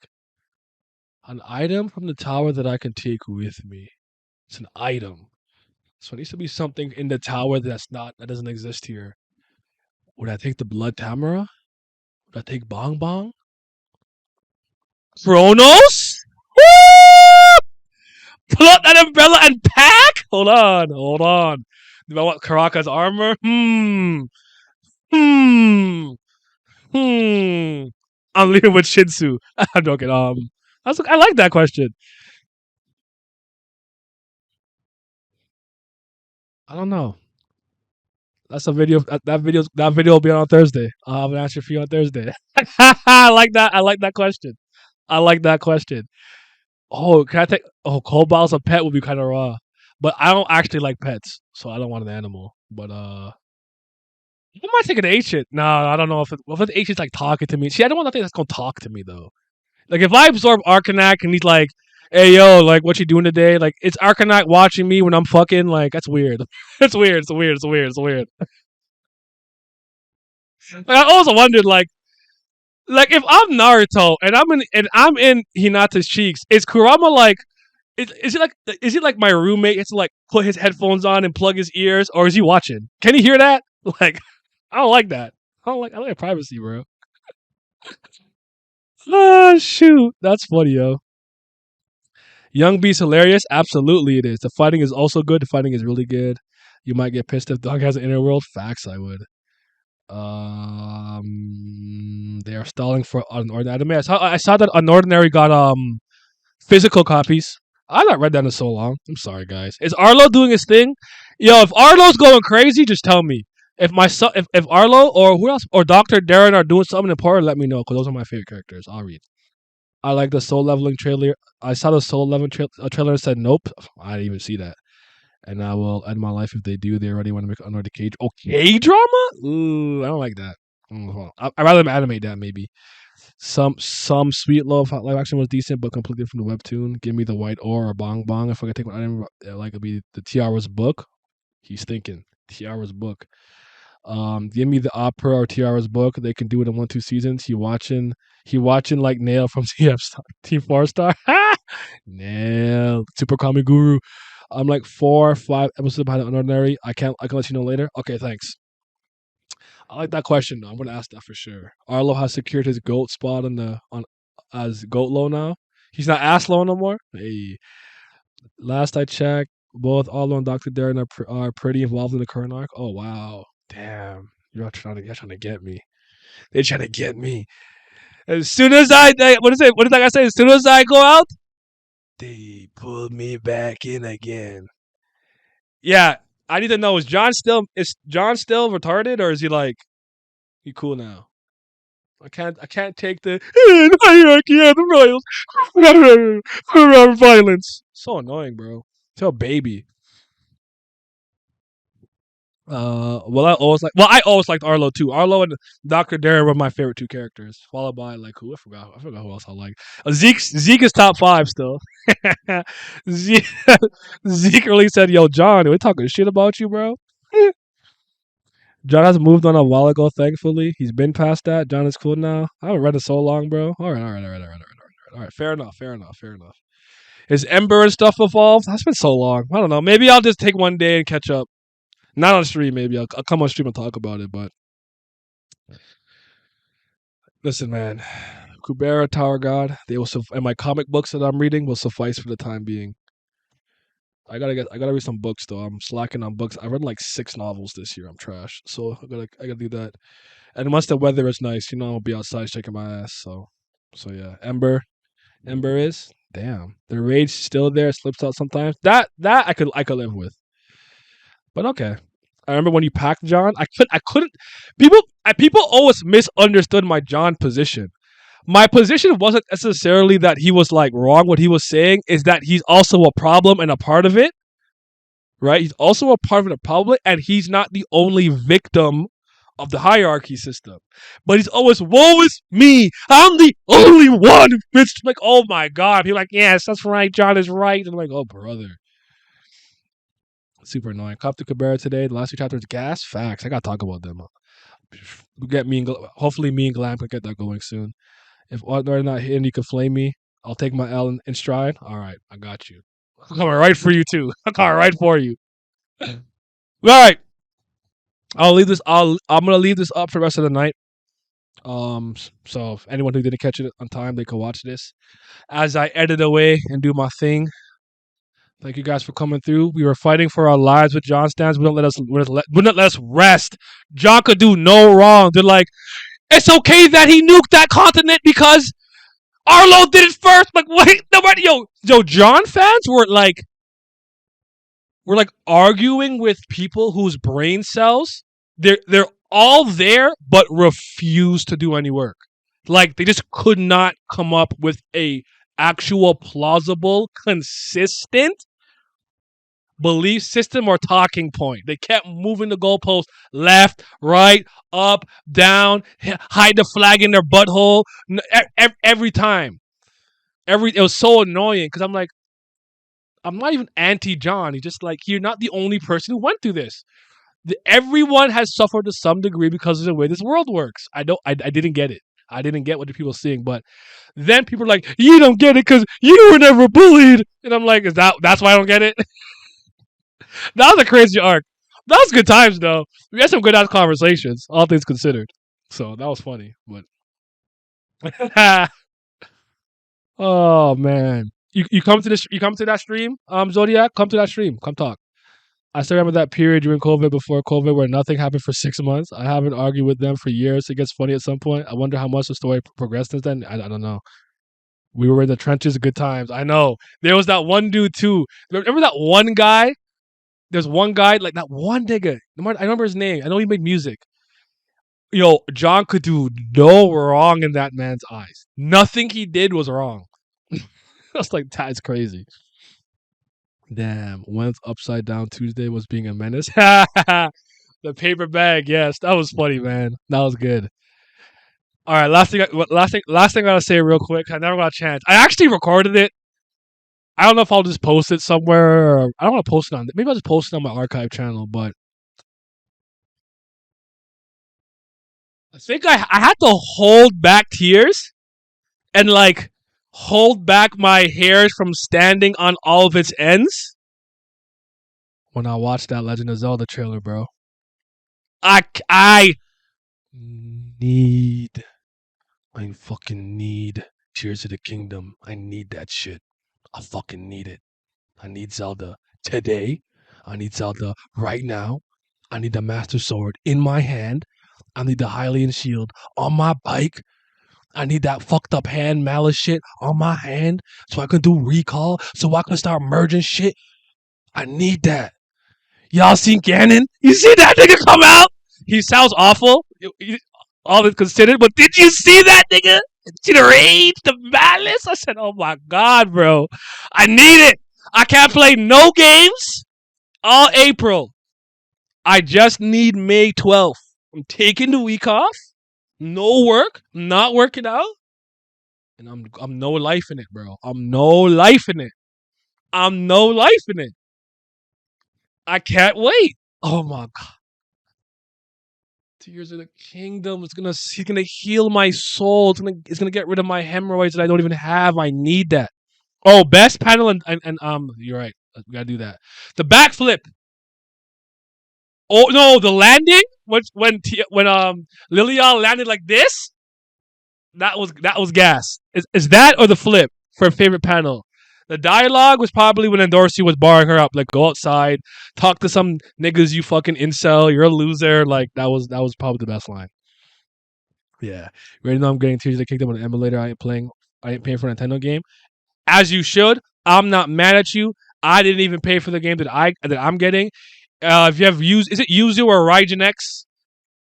An item from the tower that I can take with me. It's an item. So it needs to be something in the tower that doesn't exist here. Would I take the blood tamara? Would I take Bong Bong? Chronos? Woo! Pull out that umbrella and pack? Hold on, hold on. Do I want Karaka's armor? Hmm. Hmm. I'm leaving with Shinsu. I'm joking. I like that question. I don't know. That's a video. That video will be on Thursday. I'll have an answer for you on Thursday. I like that. I like that question. I like that question. Oh, can I take? Oh, Cobalt's a pet would be kind of raw, but I don't actually like pets, so I don't want an animal. But I might take an ancient. No, I don't know if an ancient's like talking to me. See, I don't want nothing that's gonna talk to me though. Like if I absorb Arcanak and he's like, "Hey yo, like what you doing today?" Like it's Arcanak watching me when I'm fucking. Like that's weird. It's weird. It's weird. It's weird. It's weird. Like, I also wondered like if I'm Naruto and I'm in Hinata's cheeks, is Kurama like is it like my roommate has to like put his headphones on and plug his ears, or is he watching? Can he hear that? Like I don't like that. I like privacy, bro. Ah shoot. That's funny, yo. Young Beast hilarious? Absolutely it is. The fighting is also good. The fighting is really good. You might get pissed if Dog has an inner world. Facts I would. They are stalling for Unordinary anime. I saw that Unordinary got physical copies. I've not read that in so long. I'm sorry, guys. Is Arlo doing his thing? Yo, if Arlo's going crazy, just tell me. If my son, if Arlo or who else or Doctor Darren are doing something important, let me know because those are my favorite characters. I'll read. I like the Soul Leveling trailer. I saw the Soul Leveling trailer and said nope. I didn't even see that. And I will end my life if they do. They already want to make another cage. Okay, drama? Ooh, I don't like that. I'd rather them animate that maybe. Some sweet love live action was decent, but completely from the webtoon. Give me the white ore or bong bong. If I could take one item, like it'd be the Tiara's book. He's thinking Tiara's book. Give me the opera or Tiara's book. They can do it in 1-2 seasons. He watching like Nail from TF Star, Team 4 Star. Nail Super Kami Guru. I'm like 4 or 5 episodes behind the Unordinary. I can let you know later. Okay, thanks. I like that question though. I'm gonna ask that for sure. Arlo has secured his goat spot on as goat low now. He's not ass low no more. Hey, last I checked, both Arlo and Doctor Darren are pretty involved in the current arc. Oh wow, damn, you're trying to get me. They're trying to get me. As soon as what is it? What did that guy say? As soon as I go out, they pull me back in again. Yeah, I need to know is John still retarded or is he like he cool now? I can't take the hierarchy of the royals violence. So annoying, bro. Tell baby. I always liked Arlo too. Arlo and Doctor Darren were my favorite two characters, followed by like who I forgot who else I like. Zeke is top 5 still. Zeke, Zeke really said, "Yo, John, we're talking shit about you, bro." John has moved on a while ago, thankfully. He's been past that. John is cool now. I haven't read it so long, bro. All right. All right. Fair enough. Is Ember and stuff evolved? That's been so long. I don't know. Maybe I'll just take one day and catch up. Not on stream. Maybe I'll come on stream and talk about it. But listen, man, Kubera, Tower God, they will and my comic books that I'm reading will suffice for the time being. I gotta read some books though. I'm slacking on books. I read like 6 novels this year. I'm trash, so I gotta do that. And once the weather is nice, I'll be outside shaking my ass. So yeah, Ember is damn. The rage still there. Slips out sometimes. That I could live with. But okay. I remember when you packed John. I couldn't. People always misunderstood my John position. My position wasn't necessarily that he was like wrong. What he was saying is that he's also a problem and a part of it. Right? He's also a part of the problem, and he's not the only victim of the hierarchy system. But he's always, woe is me. I'm the only one. It's like, oh my God. He's like, yes, that's right. John is right. And I'm like, oh, brother. Super annoying. Cop to Cabrera today. The last 2 chapters, gas. Facts. I got to talk about them. Get me and hopefully me and Glam can get that going soon. If Ordinary not hitting, you can flame me. I'll take my L in stride. All right. I got you. I'm coming right for you, too. I'm coming right for you. All right. I'm gonna leave this up for the rest of the night. So if anyone who didn't catch it on time, they could watch this as I edit away and do my thing. Thank you guys for coming through. We were fighting for our lives with John Stans. Would not let us rest. John could do no wrong. They're like, it's okay that he nuked that continent because Arlo did it first. Like, wait, nobody, John fans were like arguing with people whose brain cells they're all there but refuse to do any work. Like they just could not come up with a actual plausible, consistent belief system or talking point. They kept moving the goalpost left, right, up, down, hide the flag in their butthole every time. It was so annoying because I'm like, I'm not even anti-John. He's just like, you're not the only person who went through this. Everyone has suffered to some degree because of the way this world works. I didn't get it. I didn't get what the people were seeing. But then people are like, you don't get it because you were never bullied. And I'm like, that's why I don't get it? That was a crazy arc. That was good times, though. We had some good ass conversations, all things considered. So that was funny. But oh man, you come to that stream, Zodiac. Come to that stream. Come talk. I still remember that period during COVID, before COVID, where nothing happened for 6 months. I haven't argued with them for years. It gets funny at some point. I wonder how much the story progressed since then. I don't know. We were in the trenches, good times. I know. There was that one dude too. Remember that one guy? There's one guy, like that one nigga. I remember his name. I know he made music. John could do no wrong in that man's eyes. Nothing he did was wrong. That's like, that's crazy. Damn, Wentz upside down Tuesday was being a menace. The paper bag, yes, that was funny, man. That was good. All right, last thing I gotta say real quick. I never got a chance. I actually recorded it. I don't know if I'll just post it somewhere. Or I don't want to post it on. Maybe I'll just post it on my archive channel. But I think I had to hold back tears and like hold back my hairs from standing on all of its ends when I watched that Legend of Zelda trailer, bro. I fucking need Tears of the Kingdom. I need that shit. I fucking need it. I need Zelda today. I need Zelda right now. I need the Master Sword in my hand. I need the Hylian Shield on my bike. I need that fucked up hand malice shit on my hand so I can do recall, so I can start merging shit. I need that. Y'all seen Ganon? You see that nigga come out? He sounds awful, all is considered, but did you see that nigga? See the rage, the malice? I said, oh my God, bro. I need it. I can't play no games all April. I just need May 12th. I'm taking the week off. No work. I'm not working out. And I'm no life in it, bro. I'm no life in it. I can't wait. Oh my God. Tears of the Kingdom. It's gonna heal my soul. It's gonna get rid of my hemorrhoids that I don't even have. I need that. Oh, best panel and you're right. We gotta do that. The backflip. Oh no, the landing when Lilian landed like this. That was gas. Is that or the flip for a favorite panel? The dialogue was probably when Androssi was barring her up, like go outside, talk to some niggas, you fucking incel, you're a loser. Like that was probably the best line. Yeah, right now I'm getting seriously kicked up on an emulator. I ain't playing. I ain't paying for a Nintendo game. As you should. I'm not mad at you. I didn't even pay for the game that I'm getting. If you have used, is it Yuzu or Raijin X?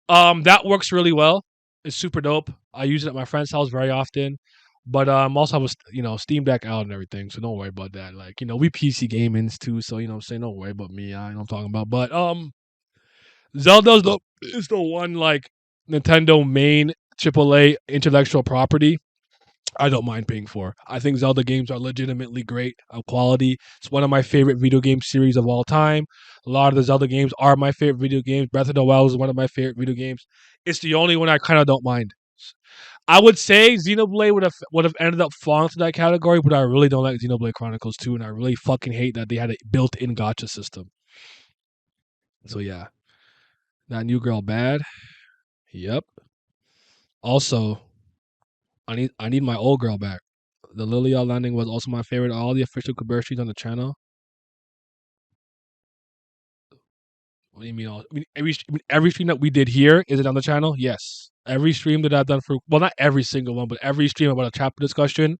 That works really well. It's super dope. I use it at my friend's house very often. But also have a Steam Deck out and everything, so don't worry about that. Like, we PC gamings too, so I'm saying don't worry about me. I know what I'm talking about. But Zelda's is the one like Nintendo main AAA intellectual property I don't mind paying for. I think Zelda games are legitimately great of quality. It's one of my favorite video game series of all time. A lot of the Zelda games are my favorite video games. Breath of the Wild is one of my favorite video games. It's the only one I kind of don't mind. I would say Xenoblade would have ended up falling into that category, but I really don't like Xenoblade Chronicles 2, and I really fucking hate that they had a built-in gotcha system. So yeah, that new girl bad. Yep. Also, I need my old girl back. The Lilia landing was also my favorite. All the official Kaburshis on the channel. What do you mean? Every stream that we did here, is it on the channel? Yes. Every stream that I've done not every single one, but every stream about a chapter discussion,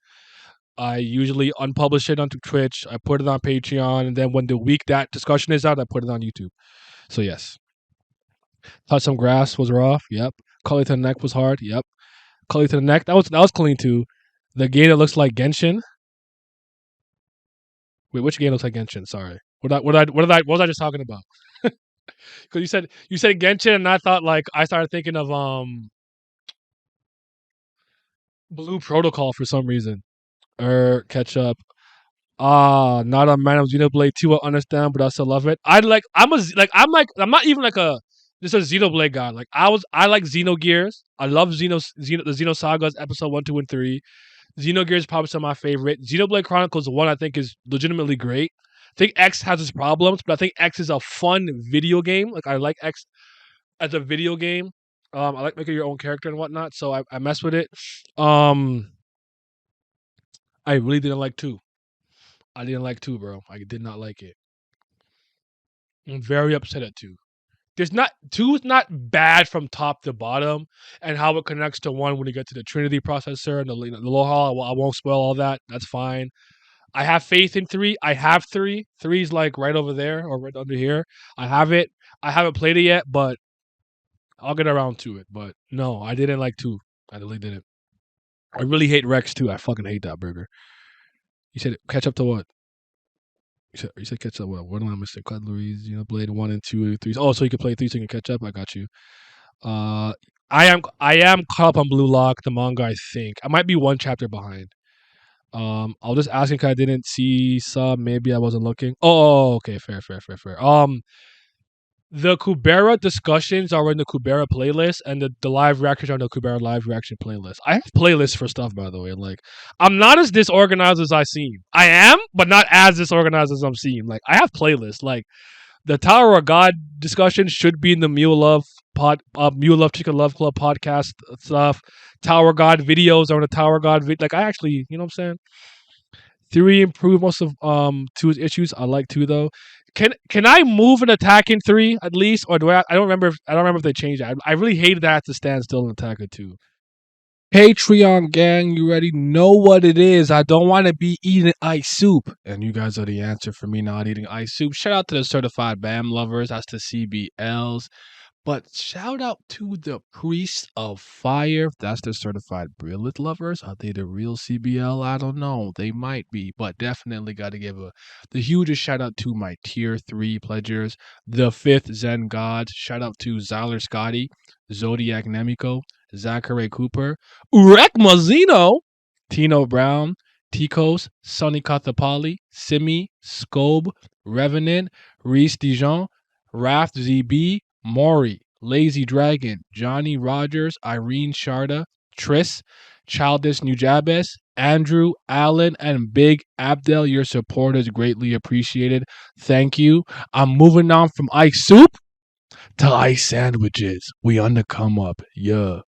I usually unpublish it onto Twitch. I put it on Patreon, and then when the week that discussion is out, I put it on YouTube. So yes. Touch some grass was rough. Yep. Cully to the neck was hard. Yep. Cully to the neck, that was clean too. The game that looks like Genshin. Wait, which game looks like Genshin? Sorry. What was I just talking about? Because you said Genshin, and I thought like I started thinking of Blue Protocol for some reason. Catch up. Not a man of Xenoblade 2. I understand, but I still love it. I'm not even like just a Xenoblade guy. Like I like Xenogears. I love the Xenosagas episode 1, 2, and 3. Xenogears is probably some of my favorite. Xenoblade Chronicles 1 I think is legitimately great. I think X has its problems, but I think X is a fun video game. Like I like X as a video game. I like making your own character and whatnot, so I mess with it. Um, I really didn't like 2. I didn't like 2, bro. I did not like it. I'm very upset at 2. 2 is not bad from top to bottom, and how it connects to 1 when you get to the Trinity processor and the low hall. I won't spoil all that. That's fine. I have faith in 3. I have 3. 3's like right over there or right under here. I have it. I haven't played it yet, but I'll get around to it. But no, I didn't like 2. I really didn't. I really hate Rex too. I fucking hate that burger. You said catch up to what? You said catch up what? What am I missing? Cutleries, Blade 1 and 2 and 3. Oh, so you can play 3 so you can catch up? I got you. Uh I am caught up on Blue Lock, the manga, I think. I might be one chapter behind. I'll just ask because I didn't see sub. Maybe I wasn't looking. Oh, okay, fair. The Kubera discussions are in the Kubera playlist, and the live reactions are in the Kubera live reaction playlist. I have playlists for stuff, by the way. Like, I'm not as disorganized as I seem. I am, but not as disorganized as I'm seem. Like, I have playlists. Like, the Tower of God discussion should be in the Mule Love Chicken Love Club podcast stuff. Tower God videos are in the Tower God like I actually, you know what I'm saying? 3 improved most of 2's issues. I like 2 though. Can I move and attack in 3 at least, or do I? I don't remember. I don't remember if they changed it. I really hated that I had to stand still and attack in 2. Patreon gang, you already know what it is. I don't want to be eating ice soup, and you guys are the answer for me not eating ice soup. Shout out to the certified BAM lovers. That's the CBLs. But shout out to the Priests of Fire. That's the certified brilliant lovers. Are they the real CBL? I don't know. They might be, but definitely got to give the hugest shout out to my tier 3 pledgers. The 5th Zen Gods. Shout out to Zyler Scotty, Zodiac Nemiko, Zachary Cooper, Urek Mazzino, Tino Brown, Ticos, Sonny Kathapali, Simi, Scobe, Revenant, Reese Dijon, Raft ZB, Maury, Lazy Dragon, Johnny Rogers, Irene Sharda, Triss, Childish Nujabes, Andrew, Alan, and Big Abdel. Your support is greatly appreciated. Thank you. I'm moving on from ice soup to ice sandwiches. We on the come up. Yeah.